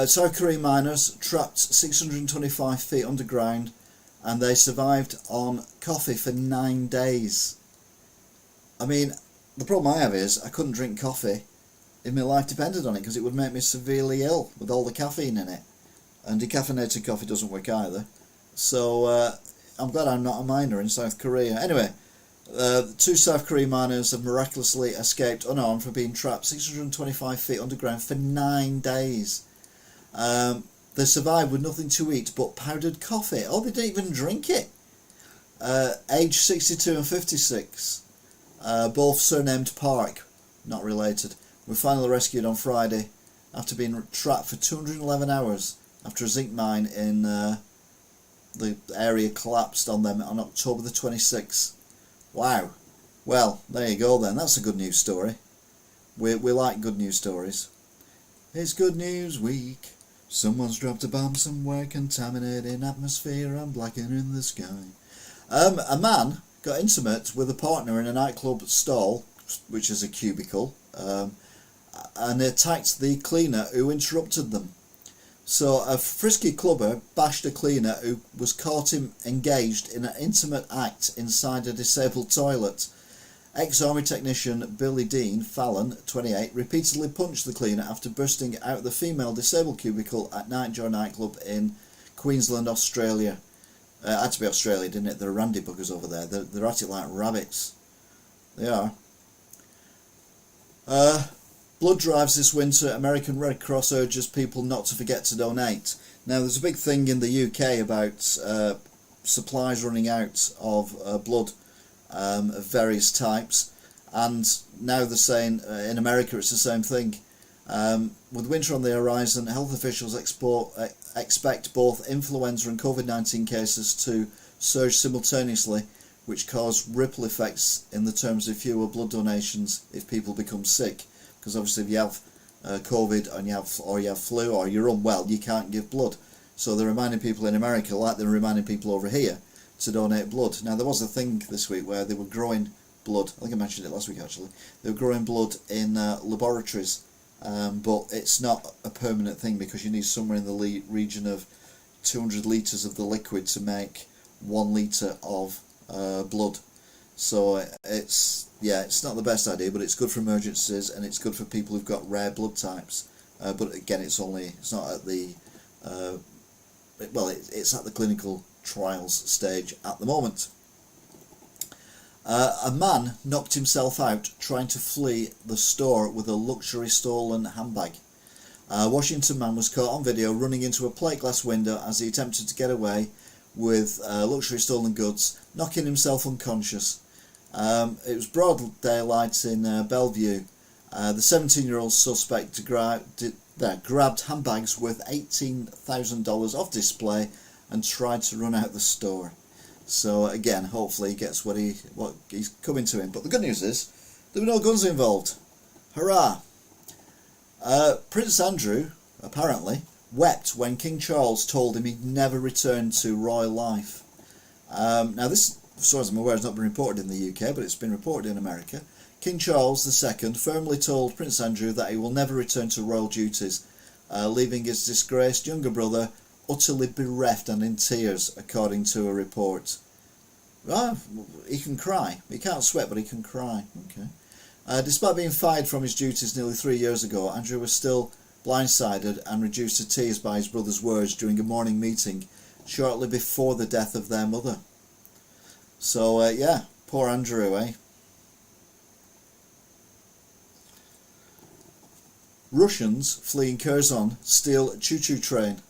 South Korean miners trapped 625 feet underground, and they survived on coffee for 9 days. I mean, the problem I have is I couldn't drink coffee if my life depended on it, because it would make me severely ill with all the caffeine in it. And decaffeinated coffee doesn't work either. So, I'm glad I'm not a miner in South Korea. Anyway, 2 South Korean miners have miraculously escaped unarmed from being trapped 625 feet underground for 9 days. They survived with nothing to eat but powdered coffee. Oh, they didn't even drink it. Age 62 and 56. Both surnamed Park, not related, were finally rescued on Friday after being trapped for 211 hours after a zinc mine in the area collapsed on them on October the 26th. Wow. Well, there you go then. That's a good news story. We like good news stories. It's Good News Week. Someone's dropped a bomb somewhere, contaminating atmosphere and blackening the sky. A man got intimate with a partner in a nightclub stall, which is a cubicle, and attacked the cleaner who interrupted them. So a frisky clubber bashed a cleaner who was caught engaged in an intimate act inside a disabled toilet. Ex-army technician Billy Dean Fallon, 28, repeatedly punched the cleaner after bursting out the female disabled cubicle at Nightjar nightclub in Queensland, Australia. Had to be Australia, didn't it? There are randy buggers over there. They're at it like rabbits. They are. Blood drives this winter. American Red Cross urges people not to forget to donate. Now, there's a big thing in the UK about supplies running out of blood of various types, and now they're saying in America it's the same thing. With winter on the horizon, health officials expect both influenza and COVID-19 cases to surge simultaneously, which cause ripple effects in the terms of fewer blood donations if people become sick. Because obviously if you have COVID and you have flu or you're unwell, you can't give blood. So they're reminding people in America, like they're reminding people over here, to donate blood. Now, there was a thing this week where they were growing blood. I think I mentioned it last week actually. They were growing blood in laboratories, but it's not a permanent thing because you need somewhere in the region of 200 litres of the liquid to make 1 litre of blood. So it's not the best idea, but it's good for emergencies and it's good for people who've got rare blood types. But again, it's not at the it's at the clinical trials stage at the moment. A man knocked himself out trying to flee the store with a luxury stolen handbag. A Washington man was caught on video running into a plate glass window as he attempted to get away with luxury stolen goods, knocking himself unconscious. It was broad daylight in Bellevue. The 17-year-old suspect grabbed handbags worth $18,000 off display and tried to run out the store. So again, hopefully he gets what he's coming to him. But the good news is there were no guns involved. Hurrah! Prince Andrew apparently wept when King Charles told him he'd never return to royal life. Now this, as far as I'm aware, has not been reported in the UK, but it's been reported in America. King Charles II firmly told Prince Andrew that he will never return to royal duties, leaving his disgraced younger brother utterly bereft and in tears, according to a report. Well, he can cry. He can't sweat, but he can cry. Okay. Despite being fired from his duties nearly 3 years ago, Andrew was still blindsided and reduced to tears by his brother's words during a morning meeting shortly before the death of their mother. So, yeah, poor Andrew, eh? Russians fleeing Kherson steal choo-choo train.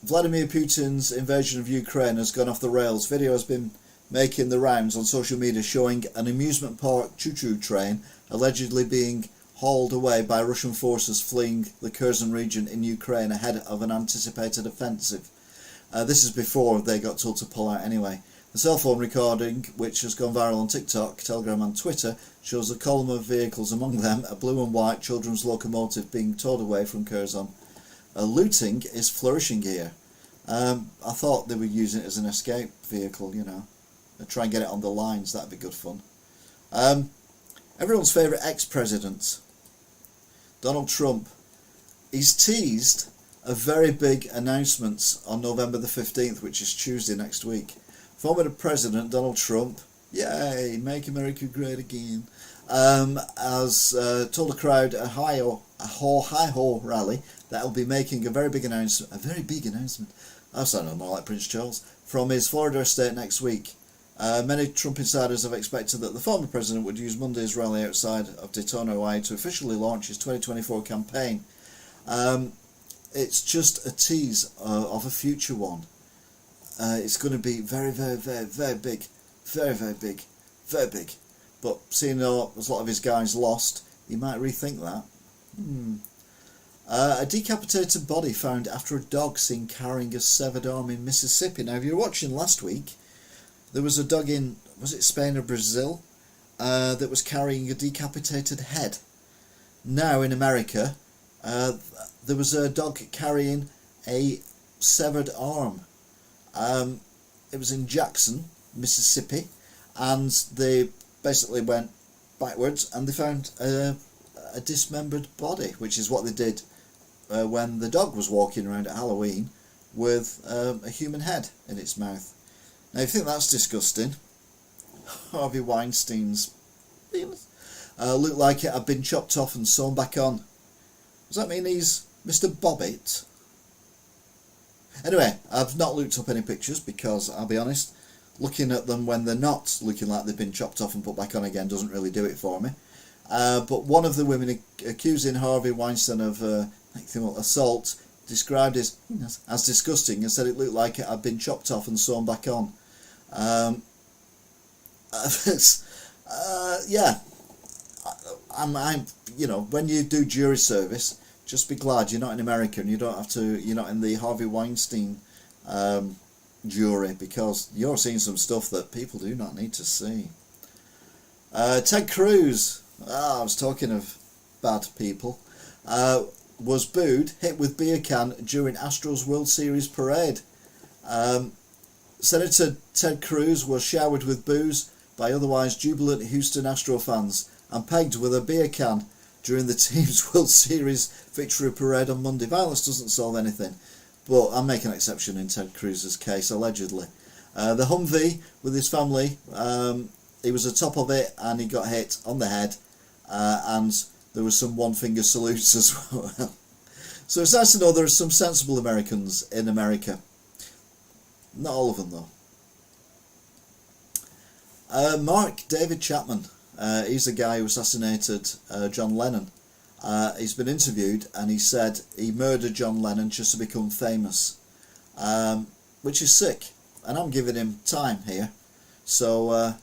Vladimir Putin's invasion of Ukraine has gone off the rails. Video has been making the rounds on social media showing an amusement park choo-choo train allegedly being hauled away by Russian forces fleeing the Kherson region in Ukraine ahead of an anticipated offensive. This is before they got told to pull out anyway. The cell phone recording, which has gone viral on TikTok, Telegram and Twitter, shows a column of vehicles, among them a blue and white children's locomotive being towed away from Kherson. Looting is flourishing here. I thought they were using it as an escape vehicle, you know. They'd try and get it on the lines, that'd be good fun. Everyone's favourite ex-president, Donald Trump. He's teased a very big announcement on November the 15th, which is Tuesday next week. Former President Donald Trump, yay, make America great again, has told a crowd at a hi-ho rally that he'll be making a very big announcement, I sound more like Prince Charles, from his Florida estate next week. Many Trump insiders have expected that the former president would use Monday's rally outside of Daytona, Hawaii to officially launch his 2024 campaign. It's just a tease of a future one. It's going to be very, very, very, very big. Very, very big. Very big. But seeing there's a lot of his guys lost, he might rethink that. A decapitated body found after a dog seen carrying a severed arm in Mississippi. Now, if you were watching last week, there was a dog in, was it Spain or Brazil, that was carrying a decapitated head. Now, in America, there was a dog carrying a severed arm. It was in Jackson, Mississippi, and they basically went backwards and they found a dismembered body, which is what they did when the dog was walking around at Halloween with a human head in its mouth. Now, if you think that's disgusting, Harvey Weinstein's penis looked like it had been chopped off and sewn back on. Does that mean he's Mr. Bobbitt? Anyway, I've not looked up any pictures because, I'll be honest, looking at them when they're not looking like they've been chopped off and put back on again doesn't really do it for me. But one of the women accusing Harvey Weinstein of assault described it as disgusting and said it looked like it had been chopped off and sewn back on. Yeah, I'm you know, when you do jury service, just be glad you're not in America and you're not in the Harvey Weinstein jury, because you're seeing some stuff that people do not need to see. Ted Cruz, I was talking of bad people, was booed, hit with beer can during Astros World Series parade. Senator Ted Cruz was showered with booze by otherwise jubilant Houston Astro fans and pegged with a beer can during the team's World Series victory parade on Monday. Violence doesn't solve anything, but I'm making an exception in Ted Cruz's case, allegedly. The Humvee with his family, he was atop of it and he got hit on the head, and there was some one-finger salutes as well. So it's nice to know there are some sensible Americans in America. Not all of them, though. Mark David Chapman, he's the guy who assassinated John Lennon. He's been interviewed and he said he murdered John Lennon just to become famous, which is sick, and I'm giving him time here, so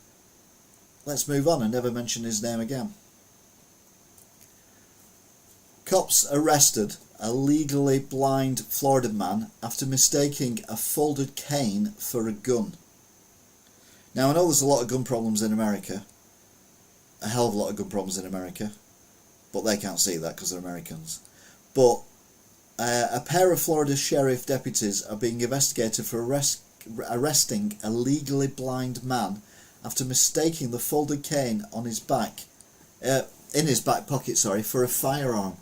let's move on and never mention his name again. Cops arrested a legally blind Florida man after mistaking a folded cane for a gun. Now, I know there's a lot of gun problems in America, a hell of a lot of gun problems in America, but they can't see that because they're Americans. But a pair of Florida sheriff deputies are being investigated for arresting a legally blind man after mistaking the folded cane on his back, in his back pocket, for a firearm.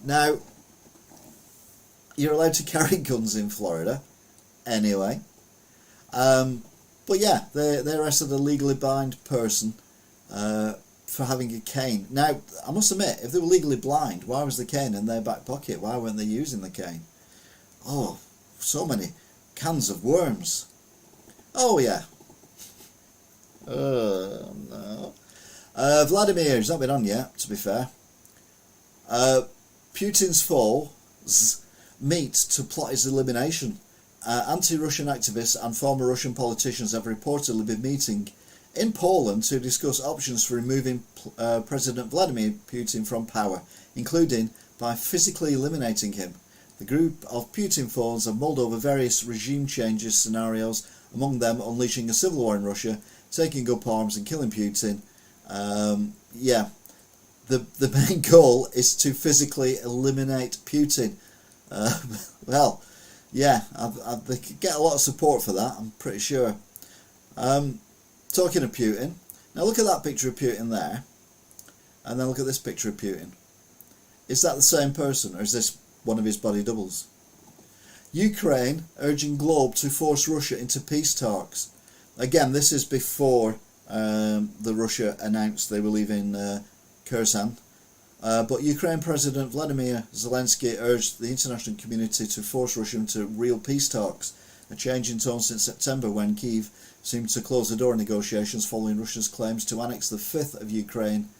Now, you're allowed to carry guns in Florida, anyway. But yeah, they arrested a legally blind person for having a cane. Now, I must admit, if they were legally blind, why was the cane in their back pocket? Why weren't they using the cane? Oh, so many cans of worms. Oh yeah. No. Vladimir, he's not been on yet, to be fair. Putin's foes meet to plot his elimination. Anti-Russian activists and former Russian politicians have reportedly been meeting in Poland to discuss options for removing President Vladimir Putin from power, including by physically eliminating him. The group of Putin phones have mulled over various regime changes scenarios, among them unleashing a civil war in Russia, taking up arms and killing Putin. The main goal is to physically eliminate Putin. Well, yeah, they could get a lot of support for that, I'm pretty sure. Talking of Putin, now look at that picture of Putin there, and then look at this picture of Putin. Is that the same person, or is this one of his body doubles? Ukraine urging Globe to force Russia into peace talks. Again, this is before the Russia announced they were leaving Kherson. But Ukraine President Vladimir Zelensky urged the international community to force Russia into real peace talks, a change in tone since September when Kyiv seemed to close the door on negotiations following Russia's claims to annex the fifth of Ukraine.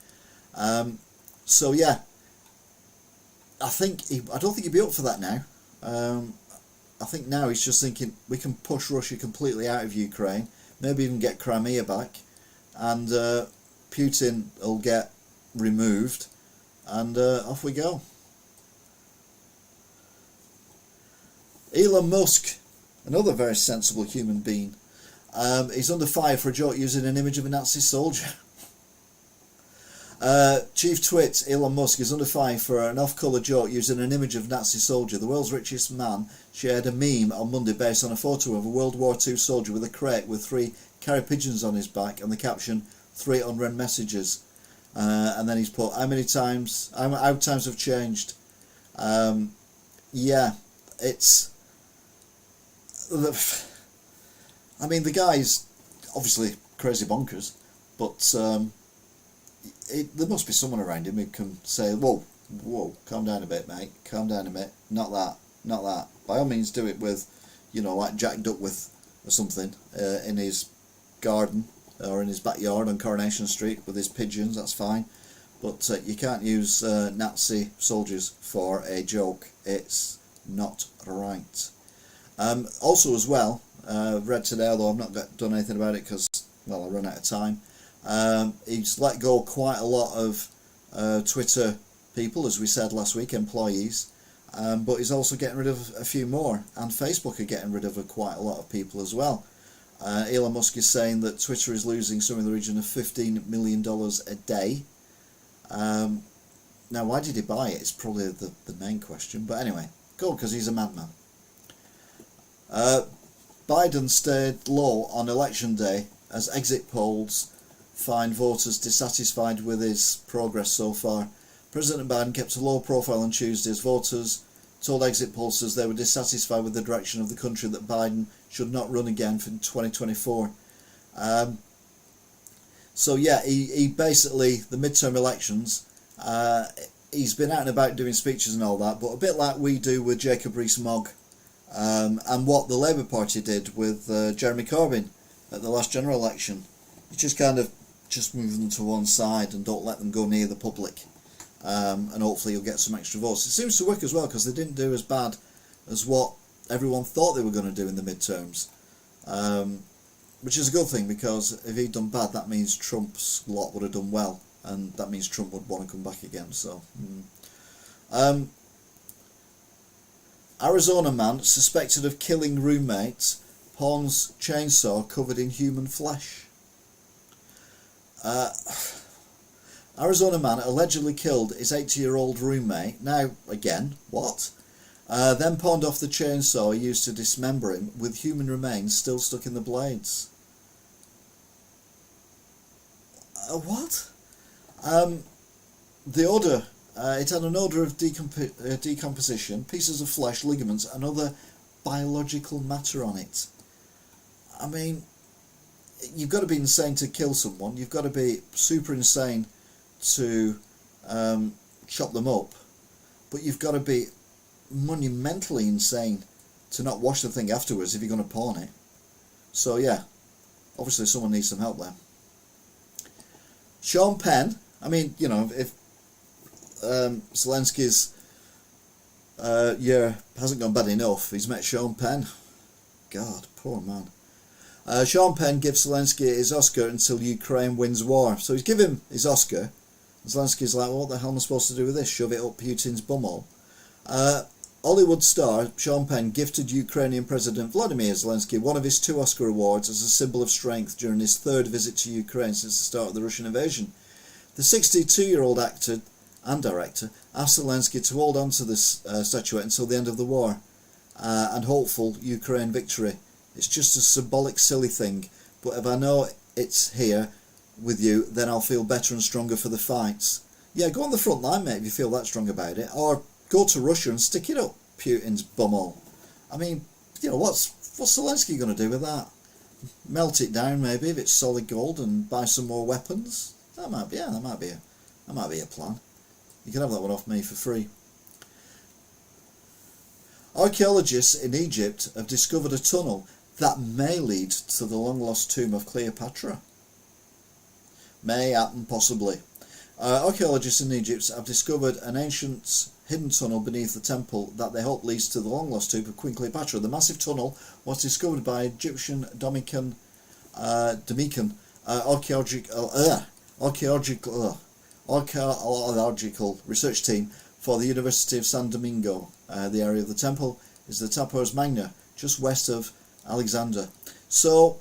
So yeah, I don't think he'd be up for that now. I think now he's just thinking we can push Russia completely out of Ukraine, maybe even get Crimea back, and Putin will get removed, and off we go. Elon Musk, another very sensible human being, he's under fire for a joke using an image of a Nazi soldier. Chief Twit Elon Musk is under fire for an off-colour joke using an image of a Nazi soldier. The world's richest man shared a meme on Monday based on a photo of a World War II soldier with a crate with 3 carrier pigeons on his back and the caption 3 unread messages. And then he's put how times have changed. Yeah, it's I mean, the guy's obviously crazy bonkers, but there must be someone around him who can say, whoa, calm down a bit, mate, calm down a bit, not that. By all means do it with, like Jack Duckworth or something, in his garden or in his backyard on Coronation Street with his pigeons, that's fine. But you can't use Nazi soldiers for a joke, it's not right. Also as well, I've read today, although I've not done anything about it because, well, I run out of time, he's let go quite a lot of Twitter people, as we said last week, employees, but he's also getting rid of a few more, and Facebook are getting rid of quite a lot of people as well. Elon Musk is saying that Twitter is losing somewhere in the region of $15 million a day. Now, why did he buy it? It's probably the main question, but anyway, cool, because he's a madman. Biden stayed low on election day as exit polls find voters dissatisfied with his progress so far. President Biden kept a low profile on Tuesday as voters told exit pollsters they were dissatisfied with the direction of the country, that Biden should not run again for 2024. So yeah, he basically, the midterm elections, he's been out and about doing speeches and all that, but a bit like we do with Jacob Rees-Mogg, and what the Labour Party did with Jeremy Corbyn at the last general election. You just kind of move them to one side and don't let them go near the public, and hopefully you'll get some extra votes. It seems to work as well, because they didn't do as bad as what everyone thought they were going to do in the midterms, which is a good thing, because if he'd done bad, that means Trump's lot would have done well, and that means Trump would want to come back again. So Arizona man suspected of killing roommate pawns chainsaw covered in human flesh. Arizona man allegedly killed his 80-year-old roommate. Now, again, what? Then pawned off the chainsaw he used to dismember him, with human remains still stuck in the blades. What? The odour. It had an odour of decomposition, pieces of flesh, ligaments, and other biological matter on it. I mean, you've got to be insane to kill someone. You've got to be super insane to chop them up. But you've got to be monumentally insane to not wash the thing afterwards if you're going to pawn it. So yeah, obviously someone needs some help there. Sean Penn, I mean, if Zelensky's year hasn't gone bad enough, he's met Sean Penn. God, poor man. Sean Penn gives Zelensky his Oscar until Ukraine wins war. So he's given him his Oscar. Zelensky's like, well, what the hell am I supposed to do with this? Shove it up Putin's bumhole. Hollywood star Sean Penn gifted Ukrainian President Vladimir Zelensky one of his 2 Oscar awards as a symbol of strength during his 3rd visit to Ukraine since the start of the Russian invasion. The 62-year-old actor and director asked Zelensky to hold on to this statuette until the end of the war and hopeful Ukraine victory. It's just a symbolic, silly thing, but if I know it's here with you, then I'll feel better and stronger for the fights. Yeah, go on the front line, mate, if you feel that strong about it, or go to Russia and stick it up Putin's bumhole. I mean, you know, what's Zelensky going to do with that? Melt it down, maybe, if it's solid gold, and buy some more weapons? That might be a plan. You can have that one off me for free. Archaeologists in Egypt have discovered a tunnel that may lead to the long-lost tomb of Cleopatra. May happen, possibly. Archaeologists in Egypt have discovered an ancient hidden tunnel beneath the temple that they hope leads to the long-lost tomb of Queen Cleopatra. The massive tunnel was discovered by Egyptian Dominican archaeological research team for the University of San Domingo. The area of the temple is the Tapos Magna, just west of Alexander. So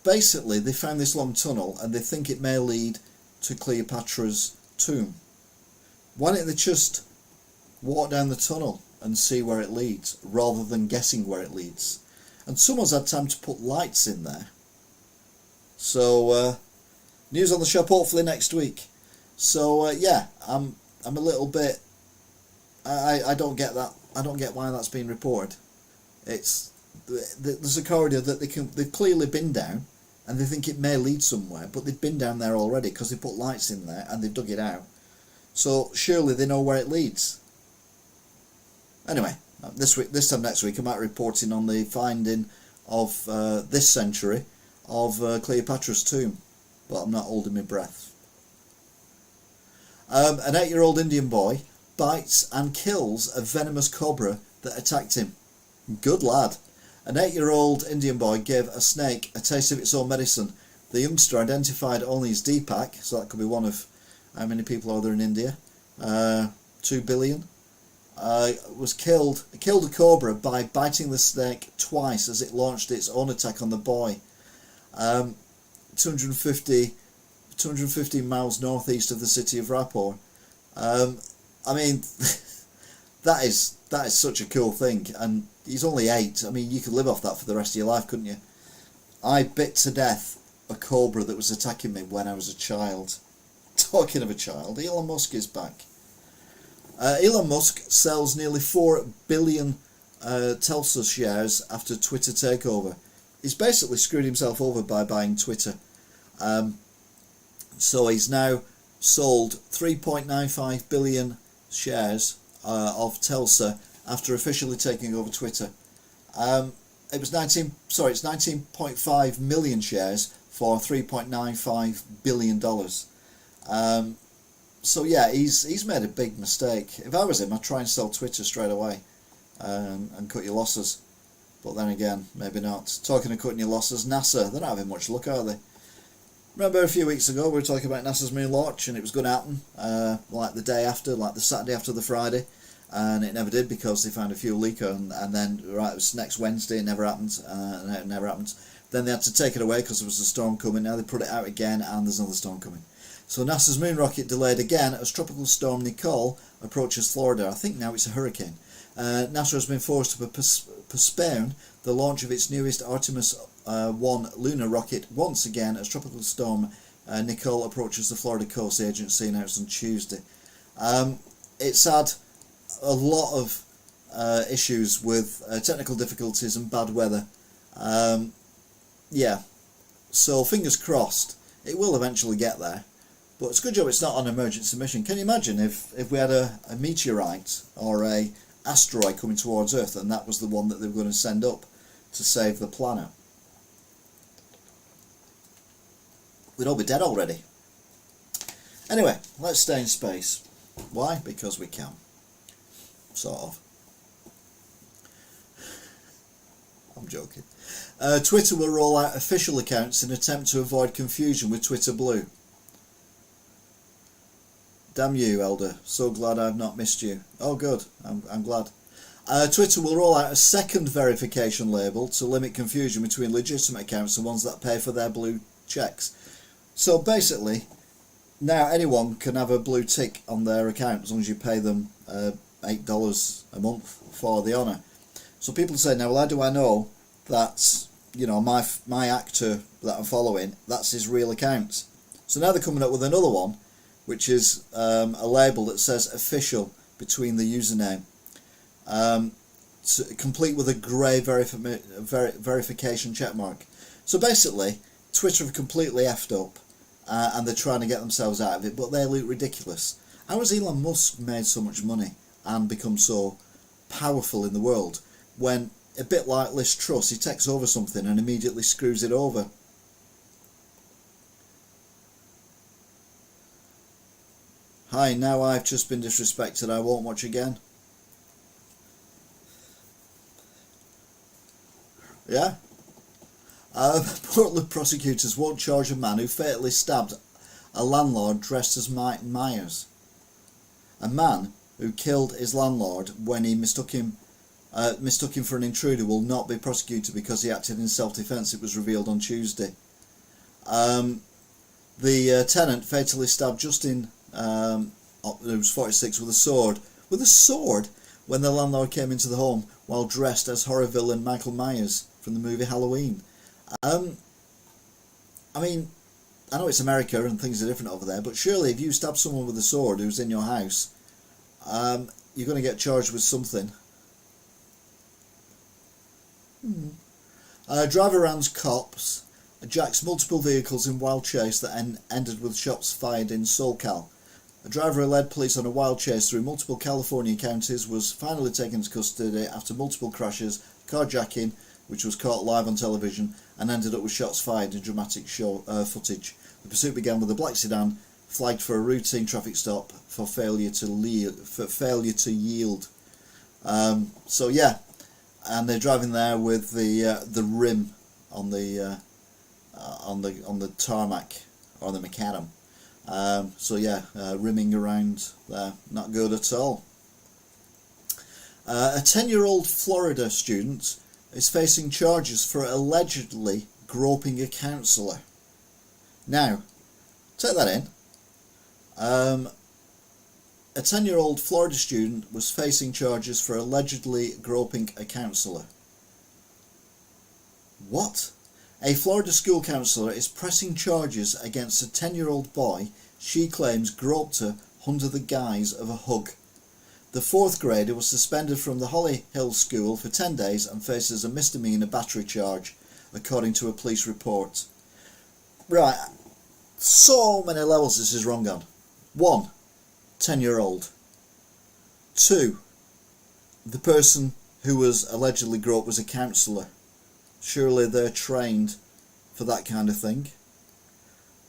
basically they found this long tunnel and they think it may lead to Cleopatra's tomb. Why don't they just walk down the tunnel and see where it leads rather than guessing where it leads? And someone's had time to put lights in there. So news on the shop hopefully next week. So yeah, I'm a little bit. I don't get that. I don't get why that's been reported. There's a corridor that they've clearly been down, and they think it may lead somewhere, but they've been down there already because they put lights in there and they've dug it out. So surely they know where it leads. Anyway, this time next week I might be reporting on the finding of this century of Cleopatra's tomb, but I'm not holding my breath. An 8-year-old Indian boy bites and kills a venomous cobra that attacked him. Good lad. An 8-year-old Indian boy gave a snake a taste of its own medicine. The youngster, identified only as Deepak, so that could be one of how many people are there in India? 2 billion. Killed a cobra by biting the snake twice as it launched its own attack on the boy. 250 miles northeast of the city of Raipur. I mean, that is such a cool thing, and he's only 8. I mean, you could live off that for the rest of your life, couldn't you? I bit to death a cobra that was attacking me when I was a child. Talking of a child, Elon Musk is back. Elon Musk sells nearly 4 billion Tesla shares after Twitter takeover. He's basically screwed himself over by buying Twitter. So he's now sold 3.95 billion shares of Tesla after officially taking over Twitter. It's 19.5 million shares for $3.95 billion. So yeah, he's made a big mistake. If I was him, I'd try and sell Twitter straight away and cut your losses. But then again, maybe not. Talking of cutting your losses, NASA, they're not having much luck, are they? Remember a few weeks ago we were talking about NASA's moon launch and it was going to happen like the day after, like the Saturday after the Friday, and it never did because they found a fuel leak, and then right, it was next Wednesday, it never happened, and it never happened. Then they had to take it away because there was a storm coming. Now they put it out again and there's another storm coming. So NASA's moon rocket delayed again as Tropical Storm Nicole approaches Florida. I think now it's a hurricane. NASA has been forced to postpone the launch of its newest Artemis 1 lunar rocket once again as Tropical Storm Nicole approaches the Florida coast, the agency announced on Tuesday. It's had a lot of issues with technical difficulties and bad weather. Yeah, so fingers crossed it will eventually get there. But it's a good job it's not on an emergency mission. Can you imagine if we had a meteorite or a asteroid coming towards Earth and that was the one that they were going to send up to save the planet? We'd all be dead already. Anyway, let's stay in space. Why? Because we can. Sort of. I'm joking. Twitter will roll out official accounts in an attempt to avoid confusion with Twitter Blue. Damn you, Elder. So glad I've not missed you. Oh, good. I'm glad. Twitter will roll out a second verification label to limit confusion between legitimate accounts and ones that pay for their blue checks. So basically, now anyone can have a blue tick on their account as long as you pay them $8 a month for the honour. So people say, now, well, how do I know that, you know, my actor that I'm following, that's his real account? So now they're coming up with another one, which is a label that says official between the username, complete with a grey verification checkmark. So basically, Twitter have completely effed up, and they're trying to get themselves out of it, but they look ridiculous. How has Elon Musk made so much money and become so powerful in the world when, a bit like Liz Truss, he takes over something and immediately screws it over? Hi, now I've just been disrespected, I won't watch again. Yeah? Portland prosecutors won't charge a man who fatally stabbed a landlord dressed as Mike Myers. A man who killed his landlord when he mistook him for an intruder will not be prosecuted because he acted in self-defence, it was revealed on Tuesday. The tenant fatally stabbed Justin, who was 46, with a sword. With a sword? When the landlord came into the home while dressed as horror villain Michael Myers from the movie Halloween. I mean, I know it's America and things are different over there, but surely if you stab someone with a sword who's in your house, you're going to get charged with something. Driver rounds cops, jacks multiple vehicles in wild chase that ended with shots fired in SoCal. A driver who led police on a wild chase through multiple California counties was finally taken into custody after multiple crashes, carjacking, which was caught live on television, and ended up with shots fired in dramatic footage. The pursuit began with a black sedan flagged for a routine traffic stop for failure to yield. So yeah, and they're driving there with the rim on the tarmac or the macadam. So yeah, rimming around there, not good at all. A 10-year-old Florida student is facing charges for allegedly groping a counsellor. Now, take that in. A 10-year-old Florida student was facing charges for allegedly groping a counsellor. What? A Florida school counsellor is pressing charges against a 10-year-old boy she claims groped her under the guise of a hug. The fourth grader was suspended from the Holly Hill School for 10 days and faces a misdemeanor battery charge, according to a police report. Right, so many levels this is wrong on. 1, 10-year-old. 2, the person who was allegedly groped was a counsellor. Surely they're trained for that kind of thing.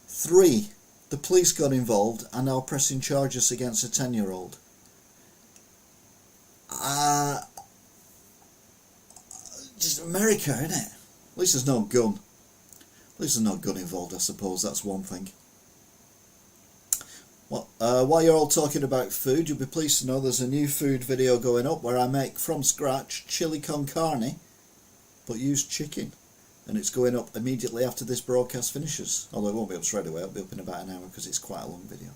3, the police got involved and are pressing charges against a 10-year-old. Just America, innit? At least there's no gun. At least there's no gun involved, I suppose. That's one thing. Well, while you're all talking about food, you'll be pleased to know there's a new food video going up where I make from scratch chili con carne, but use chicken. And it's going up immediately after this broadcast finishes. Although it won't be up straight away, it'll be up in about an hour because it's quite a long video.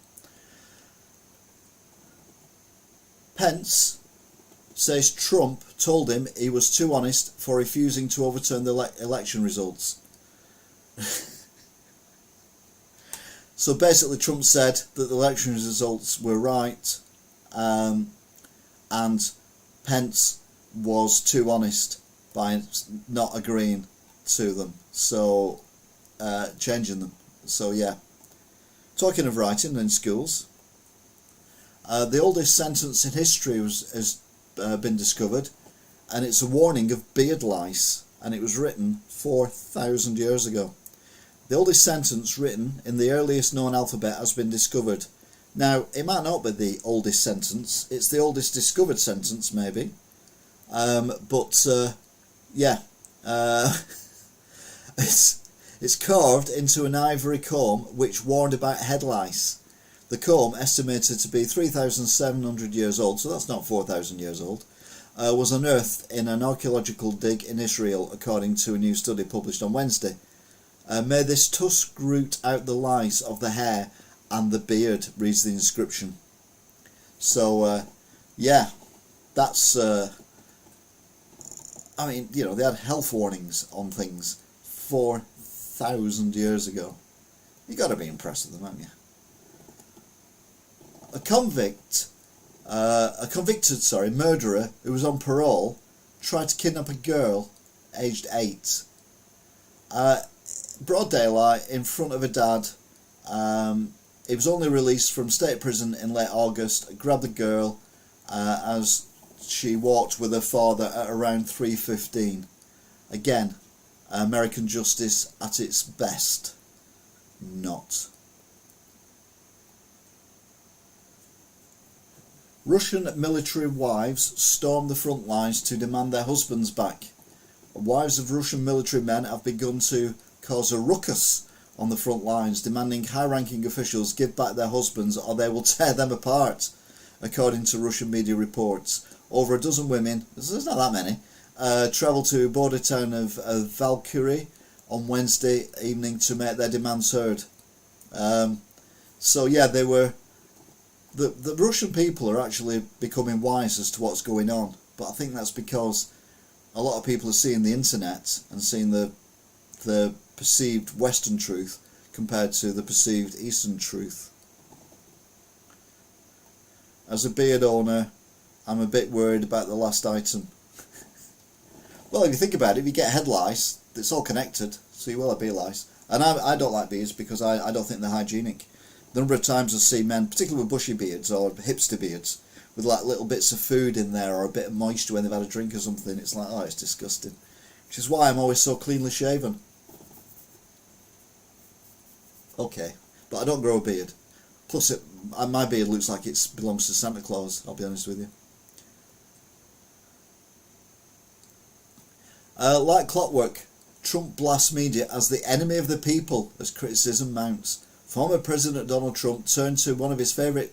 Pence says Trump told him he was too honest for refusing to overturn the election results. So basically Trump said that the election results were right, and Pence was too honest by not agreeing to them, so changing them. So yeah, talking of writing in schools, the oldest sentence in history has been discovered, and it's a warning of beard lice, and it was written 4,000 years ago. The oldest sentence written in the earliest known alphabet has been discovered. Now, it might not be the oldest sentence, it's the oldest discovered sentence maybe, but yeah, Uh, it's carved into an ivory comb which warned about head lice. The comb, estimated to be 3,700 years old, so that's not 4,000 years old, was unearthed in an archaeological dig in Israel, according to a new study published on Wednesday. May this tusk root out the lice of the hair and the beard, reads the inscription. So, yeah, that's... I mean, you know, they had health warnings on things 4,000 years ago. You got to be impressed with them, haven't you? A convicted murderer who was on parole tried to kidnap a girl aged 8. Broad daylight in front of her dad. He was only released from state prison in late August. Grabbed the girl as she walked with her father at around 3:15. Again, American justice at its best. Not. Russian military wives stormed the front lines to demand their husbands back. Wives of Russian military men have begun to cause a ruckus on the front lines, demanding high-ranking officials give back their husbands or they will tear them apart, according to Russian media reports. Over a dozen women, there's not that many, travelled to border town of Valkyrie on Wednesday evening to make their demands heard. So yeah, they were... The Russian people are actually becoming wise as to what's going on, but I think that's because a lot of people are seeing the internet and seeing the perceived Western truth compared to the perceived Eastern truth. As a beard owner, I'm a bit worried about the last item. Well, if you think about it, if you get head lice, it's all connected, so you will have beard lice. And I don't like beards because I don't think they're hygienic. The number of times I see men, particularly with bushy beards or hipster beards, with like little bits of food in there or a bit of moisture when they've had a drink or something, it's like, oh, it's disgusting. Which is why I'm always so cleanly shaven. Okay, but I don't grow a beard. Plus, my beard looks like it belongs to Santa Claus, I'll be honest with you. Like clockwork, Trump blasts media as the enemy of the people as criticism mounts. Former President Donald Trump turned to one of his favourite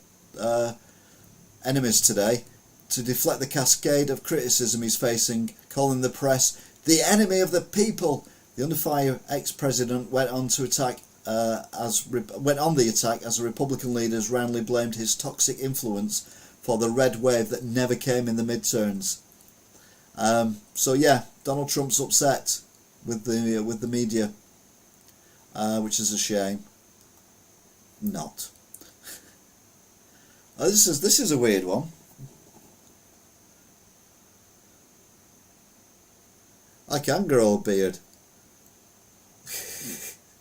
enemies today to deflect the cascade of criticism he's facing, calling the press the enemy of the people. The under fire ex-president went on the attack as the Republican leaders roundly blamed his toxic influence for the red wave that never came in the midterms. So yeah, Donald Trump's upset with the media, which is a shame. Not. This is a weird one. I can grow a beard.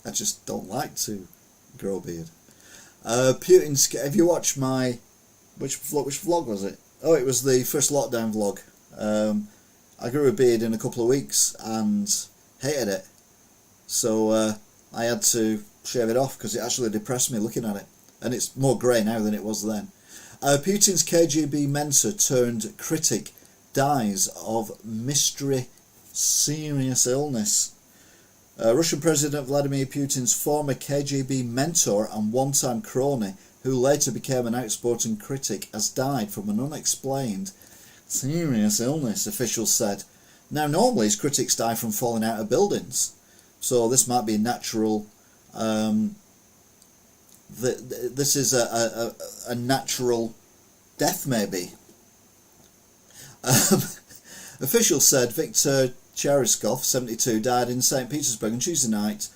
I just don't like to grow a beard. Putin's. Have you watched my which vlog was it? Oh, it was the first lockdown vlog. I grew a beard in a couple of weeks and hated it, so I had to shave it off because it actually depressed me looking at it, and it's more grey now than it was then. Putin's KGB mentor turned critic dies of mystery serious illness. Russian President Vladimir Putin's former KGB mentor and one-time crony, who later became an outspoken critic, has died from an unexplained serious illness, officials said. Now, normally his critics die from falling out of buildings, so this might be natural. This is a natural death, maybe. Officials said Viktor Chereskov, 72, died in St. Petersburg on Tuesday night.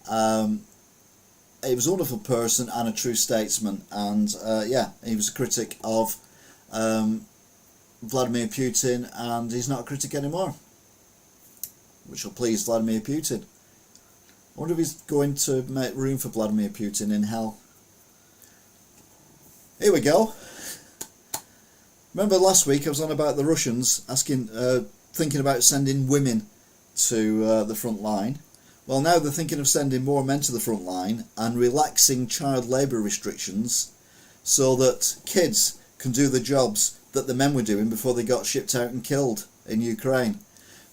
He was a wonderful person and a true statesman, and yeah, he was a critic of Vladimir Putin, and he's not a critic anymore, which will please Vladimir Putin. I wonder if he's going to make room for Vladimir Putin in hell. Here we go. Remember last week I was on about the Russians thinking about sending women to the front line. Well, now they're thinking of sending more men to the front line and relaxing child labour restrictions so that kids can do the jobs that the men were doing before they got shipped out and killed in Ukraine.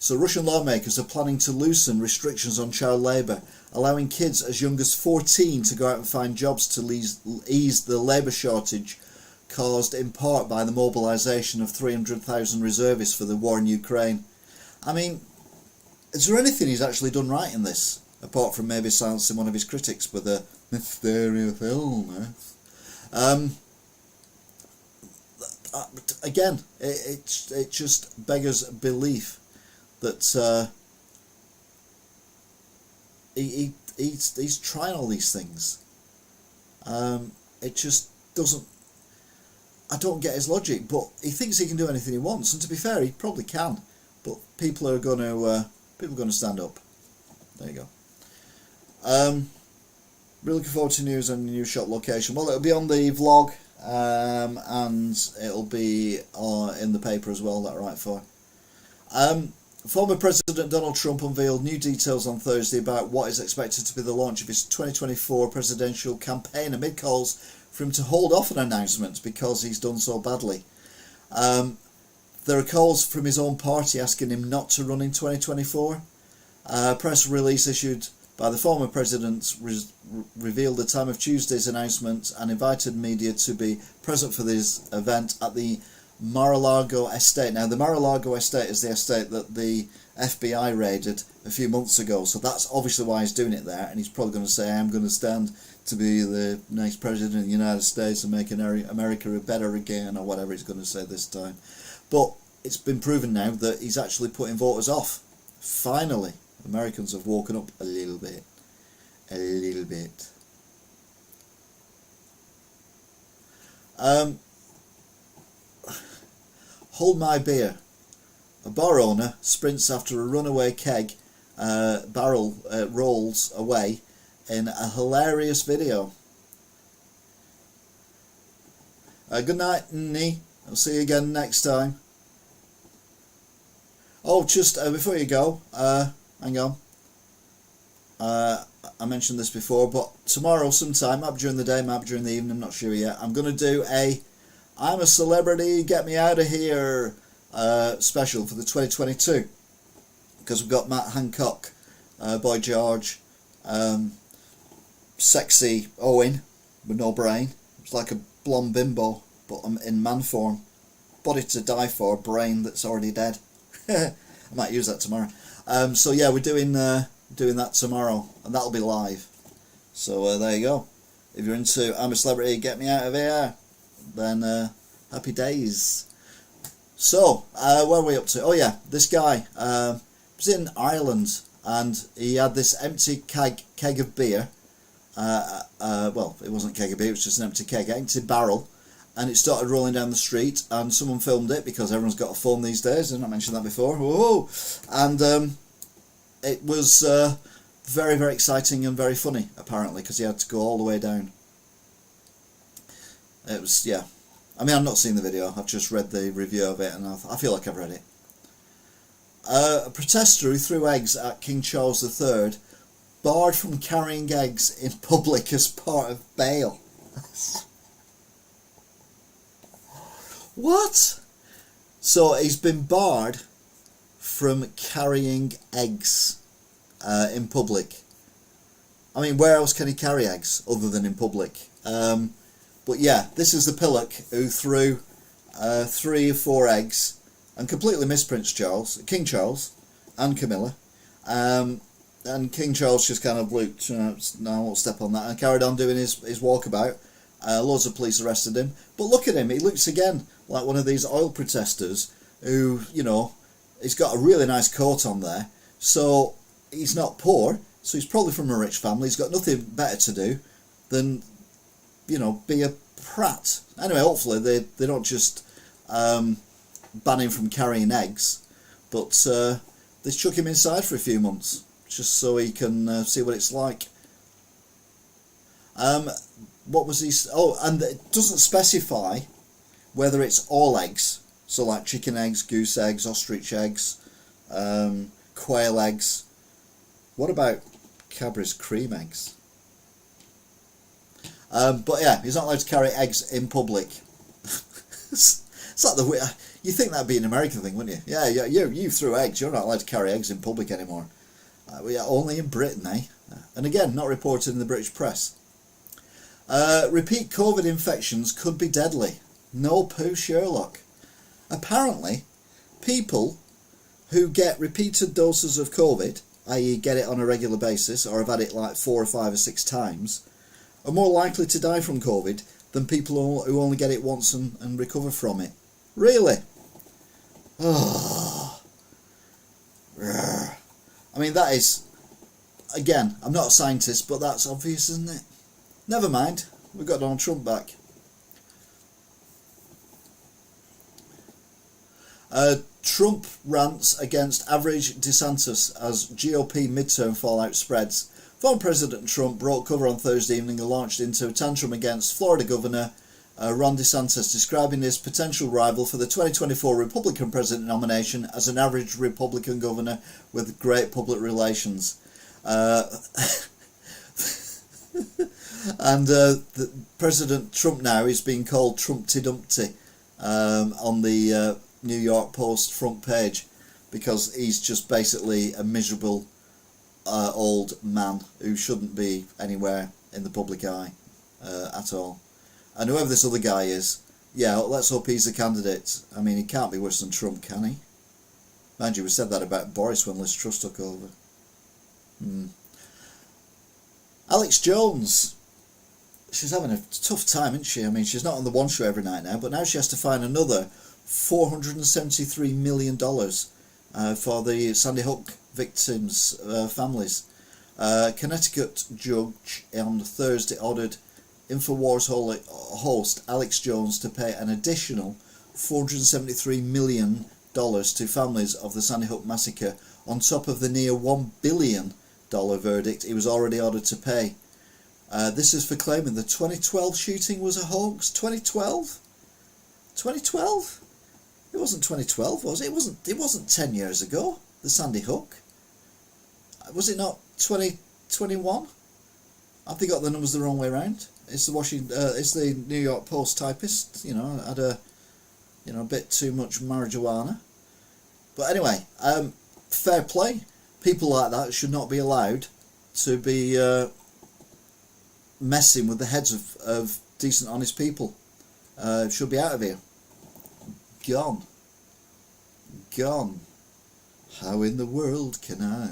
So Russian lawmakers are planning to loosen restrictions on child labour, allowing kids as young as 14 to go out and find jobs to ease the labour shortage caused in part by the mobilisation of 300,000 reservists for the war in Ukraine. I mean, is there anything he's actually done right in this, apart from maybe silencing one of his critics with a mysterious illness? Again, it just beggars belief that he's trying all these things. It just doesn't. I don't get his logic, but he thinks he can do anything he wants, and to be fair, he probably can. But people are going to stand up. There you go. Really looking forward to news on the new shop location. Well, it'll be on the vlog, and it'll be in the paper as well. That right for. Former President Donald Trump unveiled new details on Thursday about what is expected to be the launch of his 2024 presidential campaign, amid calls for him to hold off an announcement because he's done so badly. There are calls from his own party asking him not to run in 2024. A press release issued by the former president revealed the time of Tuesday's announcement and invited media to be present for this event at the Mar-a-Lago estate. Now, the Mar-a-Lago estate is the estate that the FBI raided a few months ago, so that's obviously why he's doing it there, and he's probably going to say, I'm going to stand to be the next president of the United States and make America better again, or whatever he's going to say this time. But it's been proven now that he's actually putting voters off. Finally, Americans have woken up a little bit. A little bit. Hold my beer. A bar owner sprints after a runaway keg barrel rolls away in a hilarious video. Good night, Nee. I'll see you again next time. Oh, just before you go, hang on. I mentioned this before, but tomorrow sometime, might be during the day, might be during the evening, I'm not sure yet, I'm going to do a I'm a Celebrity, Get Me Out of Here special for the 2022. Because we've got Matt Hancock, Boy George, sexy Owen with no brain. It's like a blonde bimbo, but in man form. Body to die for, brain that's already dead. I might use that tomorrow. So yeah, we're doing that tomorrow, and that'll be live. So there you go. If you're into I'm a Celebrity, Get Me Out of Here, then happy days. So where are we up to? Oh yeah, this guy was in Ireland, and he had this empty keg of beer. Well, it wasn't a keg of beer, it was just an empty keg, empty barrel. And it started rolling down the street, and someone filmed it because everyone's got a phone these days. I've not mentioned that before. Whoa! And it was very, very exciting and very funny, apparently, because he had to go all the way down. It was, yeah. I mean, I've not seen the video. I've just read the review of it, and I feel like I've read it. A protester who threw eggs at King Charles III barred from carrying eggs in public as part of bail. What? So he's been barred from carrying eggs in public. I mean, where else can he carry eggs other than in public? But yeah, this is the pillock who threw 3 or 4 eggs and completely missed King Charles and Camilla. And King Charles just kind of looked, no, I won't step on that, and carried on doing his walkabout. Loads of police arrested him. But look at him, he looks again like one of these oil protesters who, you know, he's got a really nice coat on there. So he's not poor, so he's probably from a rich family. He's got nothing better to do than, you know, be a prat. Anyway, hopefully they don't just ban him from carrying eggs, but they chuck him inside for a few months just so he can see what it's like. What was he? Oh, and it doesn't specify whether it's all eggs, so like chicken eggs, goose eggs, ostrich eggs, quail eggs. What about Cadbury's cream eggs? But yeah, he's not allowed to carry eggs in public. It's like You think that'd be an American thing, wouldn't you? Yeah, you threw eggs. You're not allowed to carry eggs in public anymore. Yeah, only in Britain, eh? And again, not reported in the British press. Repeat COVID infections could be deadly. No poo, Sherlock. Apparently, people who get repeated doses of COVID, i.e. get it on a regular basis, or have had it like 4 or 5 or 6 times, are more likely to die from COVID than people who only get it once and recover from it. Really? Oh. I mean, that is, again, I'm not a scientist, but that's obvious, isn't it? Never mind, we've got Donald Trump back. Trump rants against average DeSantis as GOP midterm fallout spreads. Former President Trump broke cover on Thursday evening and launched into a tantrum against Florida Governor Ron DeSantis, describing his potential rival for the 2024 Republican president nomination as an average Republican governor with great public relations. And President Trump now is being called Trumpty Dumpty on the New York Post front page, because he's just basically a miserable old man who shouldn't be anywhere in the public eye at all. And whoever this other guy is, yeah, let's hope he's the candidate. I mean, he can't be worse than Trump, can he? Mind you, we said that about Boris when Liz Truss took over. Alex Jones, she's having a tough time, isn't she? I mean, she's not on the One Show every night now, but now she has to find another $473 million for the Sandy Hook victims' families. Connecticut judge on Thursday ordered InfoWars host Alex Jones to pay an additional $473 million to families of the Sandy Hook massacre, on top of the near $1 billion verdict he was already ordered to pay. This is for claiming the 2012 shooting was a hoax. 2012? 2012? It wasn't 2012, was it? It wasn't 10 years ago, the Sandy Hook. Was it not 2021? Have they got the numbers the wrong way around? It's the New York Post typist, had a bit too much marijuana. But anyway, fair play. People like that should not be allowed to be messing with the heads of decent, honest people. Should be out of here. Gone. How in the world can I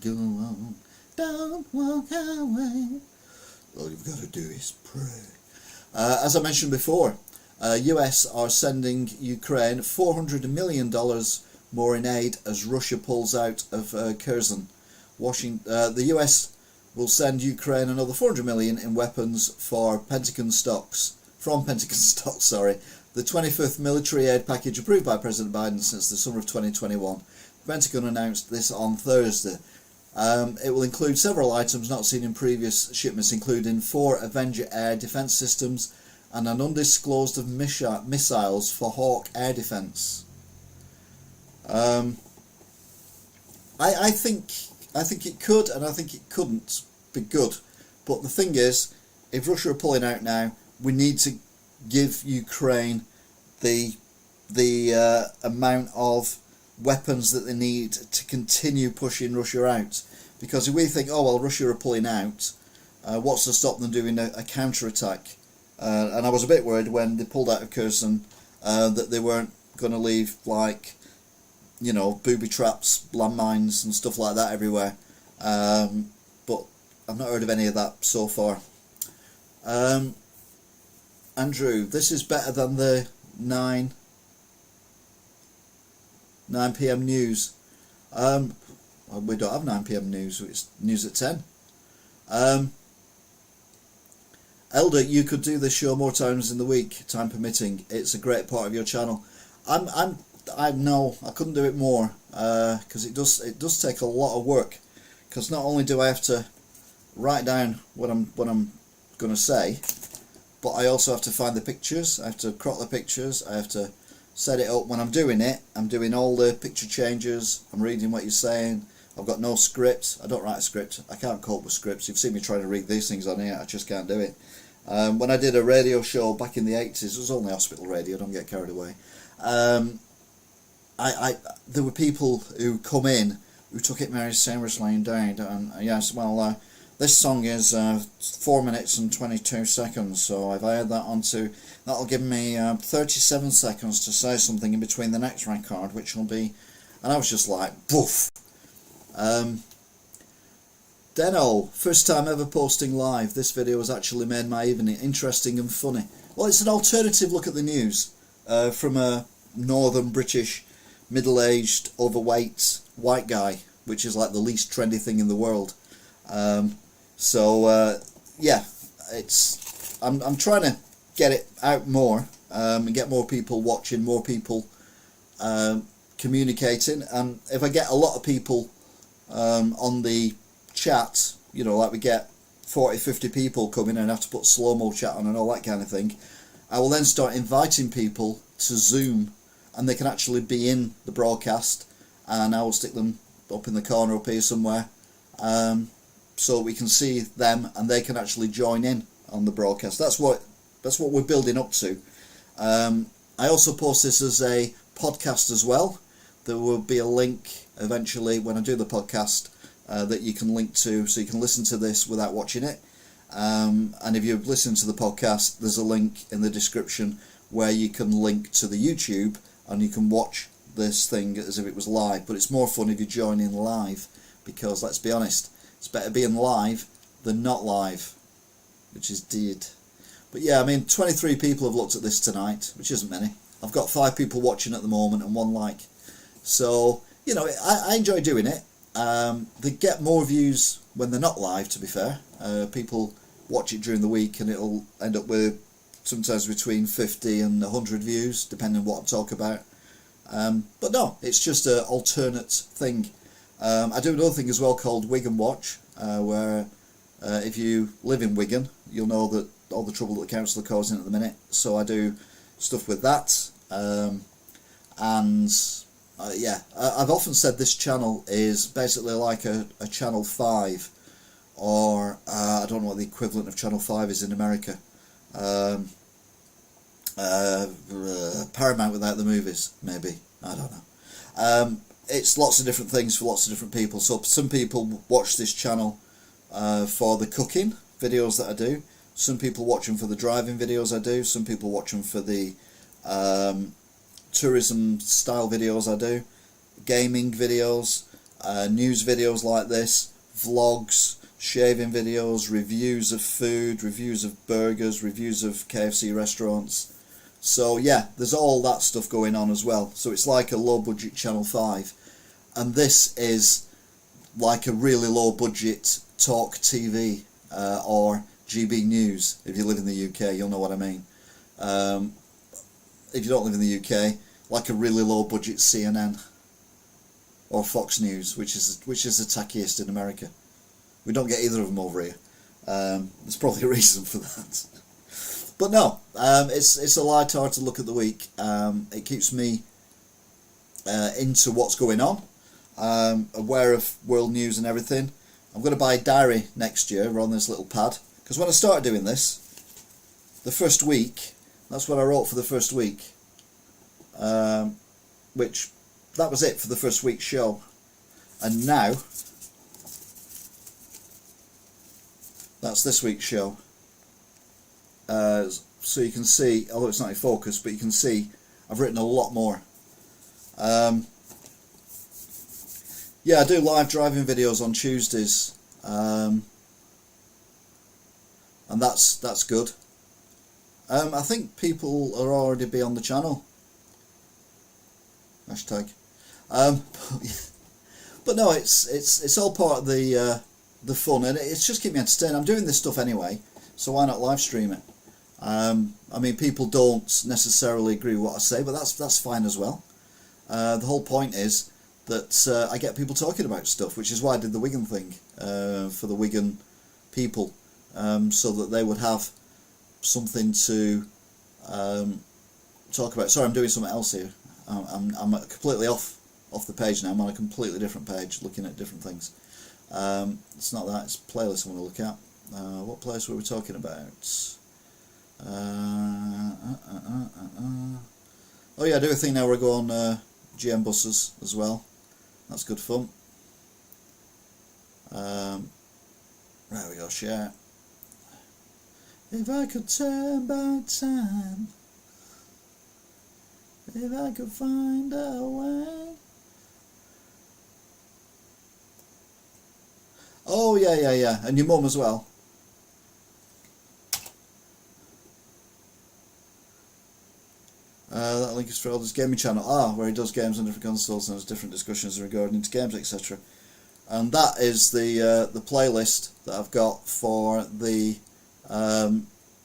go on? Don't walk away. All you've got to do is pray. As I mentioned before, US are sending Ukraine $400 million more in aid as Russia pulls out of Kherson. The US will send Ukraine another $400 million in weapons from Pentagon stocks. The 25th military aid package approved by President Biden since the summer of 2021. The Pentagon announced this on Thursday. It will include several items not seen in previous shipments, including 4 Avenger air defence systems and an undisclosed of missiles for Hawk air defence. I think it could, and I think it couldn't be good. But the thing is, if Russia are pulling out now, we need to give Ukraine the amount of weapons that they need to continue pushing Russia out. Because if we think, oh well, Russia are pulling out, what's to stop them doing a counter-attack? And I was a bit worried when they pulled out of Kherson that they weren't going to leave, like, booby traps, landmines and stuff like that everywhere. But I've not heard of any of that so far. Andrew, this is better than the 9 p.m. news. We don't have 9 p.m. news, it's news at 10. Elder, you could do this show more times in the week, time permitting. It's a great part of your channel. I know I couldn't do it more, because it does take a lot of work. Because not only do I have to write down what I'm going to say, but I also have to find the pictures. I have to crop the pictures. I have to set it up. When I'm doing it, I'm doing all the picture changes. I'm reading what you're saying. I've got no script. I don't write a script. I can't cope with scripts. You've seen me trying to read these things on here. I just can't do it. When I did a radio show back in the 80s, it was only hospital radio, don't get carried away. there were people who come in who took it very seriously indeed, and yes, well, this song is 4 minutes and 22 seconds, so if I add that onto, that'll give me 37 seconds to say something in between the next record, which will be, and I was just like, woof. Deno, first time ever posting live. This video has actually made my evening interesting and funny. Well, it's an alternative look at the news from a northern British, middle-aged, overweight, white guy, which is like the least trendy thing in the world. Yeah, I'm trying to get it out more and get more people watching, more people communicating, and if I get a lot of people on the chat, you know, like we get 40-50 people coming and have to put slow-mo chat on and all that kind of thing, I will then start inviting people to Zoom, and they can actually be in the broadcast, and I will stick them up in the corner up here somewhere, so we can see them and they can actually join in on the broadcast. That's what we're building up to. I also post this as a podcast as well. There will be a link eventually when I do the podcast that you can link to, so you can listen to this without watching it. And if you've listened to the podcast, there's a link in the description where you can link to the YouTube and you can watch this thing as if it was live. But it's more fun if you join in live, because let's be honest, it's better being live than not live, which is dead. But yeah, I mean, 23 people have looked at this tonight, which isn't many. I've got 5 people watching at the moment and 1 like. So, you know, I enjoy doing it. They get more views when they're not live, to be fair. People watch it during the week and it'll end up with sometimes between 50 and 100 views, depending on what I'm talking about. But no, it's just an alternate thing. I do another thing as well called Wigan Watch, where if you live in Wigan, you'll know that all the trouble that the council are causing at the minute. So I do stuff with that. Yeah, I've often said this channel is basically like a Channel 5, or I don't know what the equivalent of Channel 5 is in America. Paramount without the movies, maybe. I don't know. It's lots of different things for lots of different people. So some people watch this channel for the cooking videos that I do. Some people watch them for the driving videos I do. Some people watch them for the tourism style videos I do, gaming videos, news videos like this, vlogs, shaving videos, reviews of food, reviews of burgers, reviews of KFC restaurants. So yeah, there's all that stuff going on as well. So it's like a low budget Channel 5, and this is like a really low budget talk TV or GB News. If you live in the UK, you'll know what I mean. If you don't live in the UK, like a really low budget CNN or Fox News, which is the tackiest in America. We don't get either of them over here. There's probably a reason for that. But no, it's a light-hearted look at the week. It keeps me into what's going on, aware of world news and everything. I'm going to buy a diary next year on this little pad, because when I started doing this, the first week, that's what I wrote for the first week, which, that was it for the first week's show. And now, that's this week's show. So you can see, although it's not in focus, but you can see I've written a lot more. Yeah, I do live driving videos on Tuesdays, and that's good. I think people are already be on the channel. Hashtag. But no, it's all part of the fun, and it's just keep me entertained. I'm doing this stuff anyway, so why not live stream it? I mean, people don't necessarily agree with what I say, but that's fine as well. The whole point is that I get people talking about stuff, which is why I did the Wigan thing for the Wigan people, so that they would have something to talk about. Sorry, I'm doing something else here. I'm completely off the page now. I'm on a completely different page, looking at different things. It's not that. It's playlist I want to look at. What place were we talking about? Oh yeah, I do a thing now where I go on GM buses as well. That's good fun. There we go, share. If I could turn back time, if I could find a way. Oh yeah, and your mum as well. That link is for Elder's Gaming Channel. Where he does games on different consoles and has different discussions regarding to games, etc. And that is the playlist that I've got for the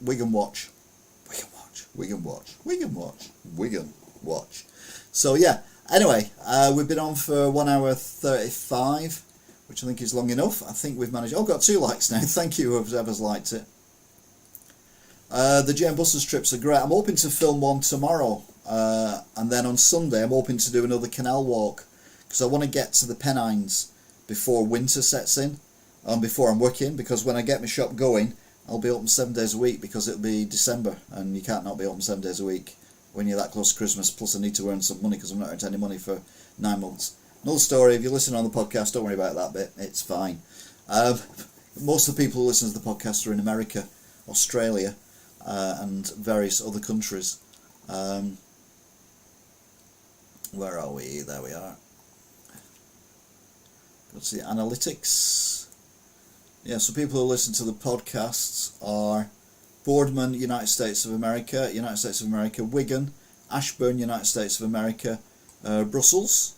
Wigan Watch. So yeah. Anyway, we've been on for 1 hour 35, which I think is long enough. I think we've managed. Oh, got 2 likes now. Thank you whoever's liked it. The GM Buses trips are great. I'm hoping to film one tomorrow, and then on Sunday I'm hoping to do another canal walk, because I want to get to the Pennines before winter sets in, and before I'm working, because when I get my shop going I'll be open 7 days a week, because it'll be December and you can't not be open 7 days a week when you're that close to Christmas. Plus I need to earn some money because I've not earned any money for 9 months. Another story, if you're listening on the podcast, don't worry about that bit, it's fine. Most of the people who listen to the podcast are in America, Australia, and various other countries. Where are we? There we are. Go to the analytics. Yeah, so people who listen to the podcasts are Boardman, United States of America, Wigan, Ashburn, United States of America, Brussels,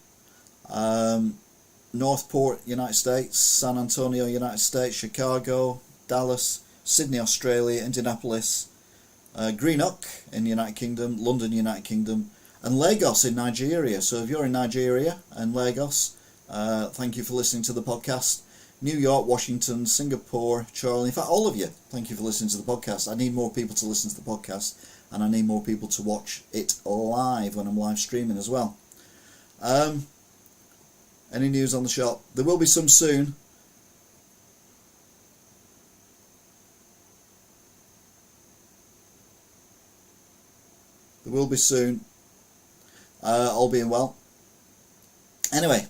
Northport, United States, San Antonio, United States, Chicago, Dallas, Sydney, Australia, Indianapolis, Greenock in the United Kingdom, London, United Kingdom, and Lagos in Nigeria. So if you're in Nigeria and Lagos, thank you for listening to the podcast. New York, Washington, Singapore, Charlie, in fact all of you, thank you for listening to the podcast. I need more people to listen to the podcast, and I need more people to watch it live when I'm live streaming as well. Any news on the shop? There will be some soon. There will be soon, all being well. Anyway,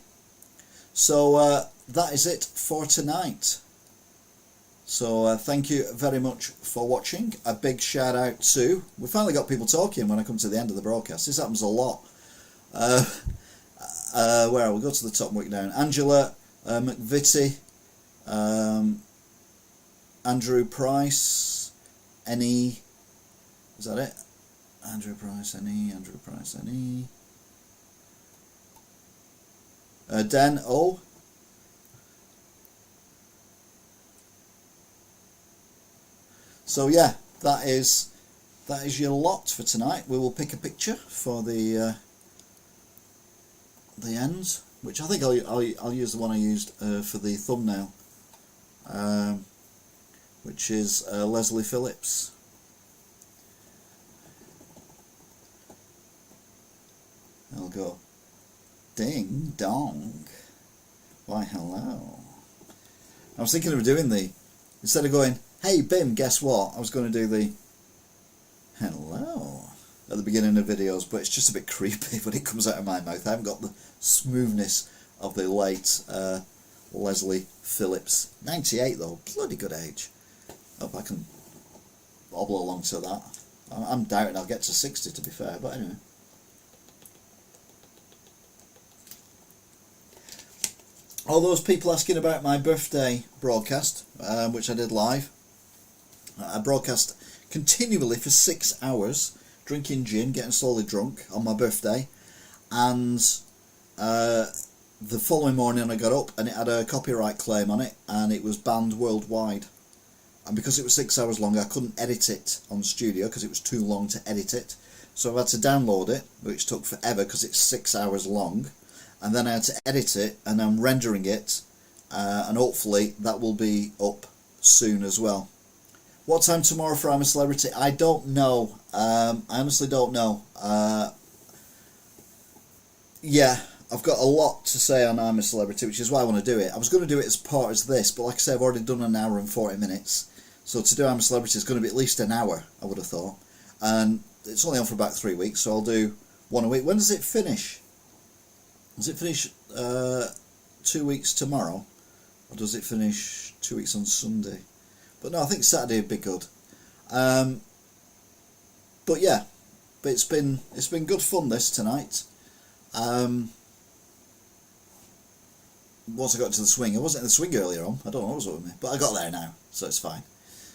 so that is it for tonight. So thank you very much for watching. A big shout out to, we finally got people talking when I come to the end of the broadcast. This happens a lot. Where are we? Go to the top and work down. Angela McVitie, Andrew Price, Any, is that it? Andrew Price, Any. Den O. So yeah, that is your lot for tonight. We will pick a picture for the end, which I think I'll use the one I used for the thumbnail, which is Leslie Phillips. I'll go ding dong. Why hello. I was thinking of doing instead of going, hey Bim, guess what? I was going to do the hello at the beginning of videos, but it's just a bit creepy when it comes out of my mouth. I haven't got the smoothness of the late Leslie Phillips. 98 though, bloody good age. Hope I can hobble along to that. I'm doubting I'll get to 60 to be fair, but anyway. All those people asking about my birthday broadcast, which I did live. I broadcast continually for 6 hours, drinking gin, getting slowly drunk on my birthday, and the following morning I got up and it had a copyright claim on it, and it was banned worldwide. And because it was 6 hours long, I couldn't edit it on Studio because it was too long to edit it. So I had to download it, which took forever because it's 6 hours long. And then I had to edit it, and I'm rendering it, and hopefully that will be up soon as well. What time tomorrow for I'm a Celebrity? I don't know. I honestly don't know. Yeah, I've got a lot to say on I'm a Celebrity, which is why I want to do it. I was going to do it as part of this, but like I say, I've already done 1 hour and 40 minutes. So to do I'm a Celebrity is going to be at least an hour, I would have thought. And it's only on for about 3 weeks, so I'll do one a week. When does it finish? Does it finish 2 weeks tomorrow, or does it finish 2 weeks on Sunday? But no, I think Saturday would be good. But yeah, but it's been good fun this tonight. Once I got to the swing, I wasn't in the swing earlier on. I don't know what was up with me, but I got there now, so it's fine.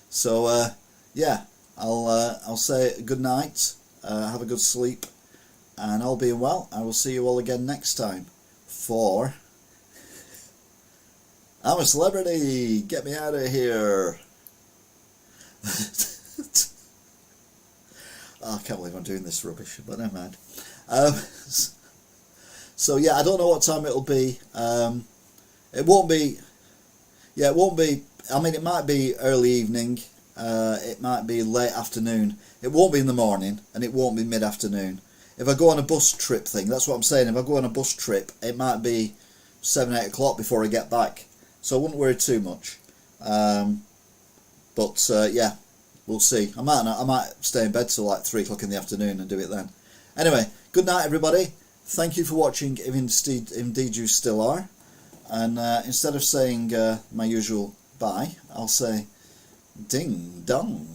So yeah, I'll say good night. Have a good sleep, and all being well, I will see you all again next time. For I'm a celebrity. Get me out of here. Oh, I can't believe I'm doing this rubbish, but never mind. So yeah, I don't know what time it'll be. It won't be. Yeah, it won't be. I mean, it might be early evening. It might be late afternoon. It won't be in the morning, and it won't be mid-afternoon. If I go on a bus trip thing, that's what I'm saying. If I go on a bus trip, it might be 7, 8 o'clock before I get back. So I wouldn't worry too much. But yeah, we'll see. I might stay in bed till like 3 o'clock in the afternoon and do it then. Anyway, good night, everybody. Thank you for watching, if indeed you still are. And instead of saying my usual bye, I'll say ding dong.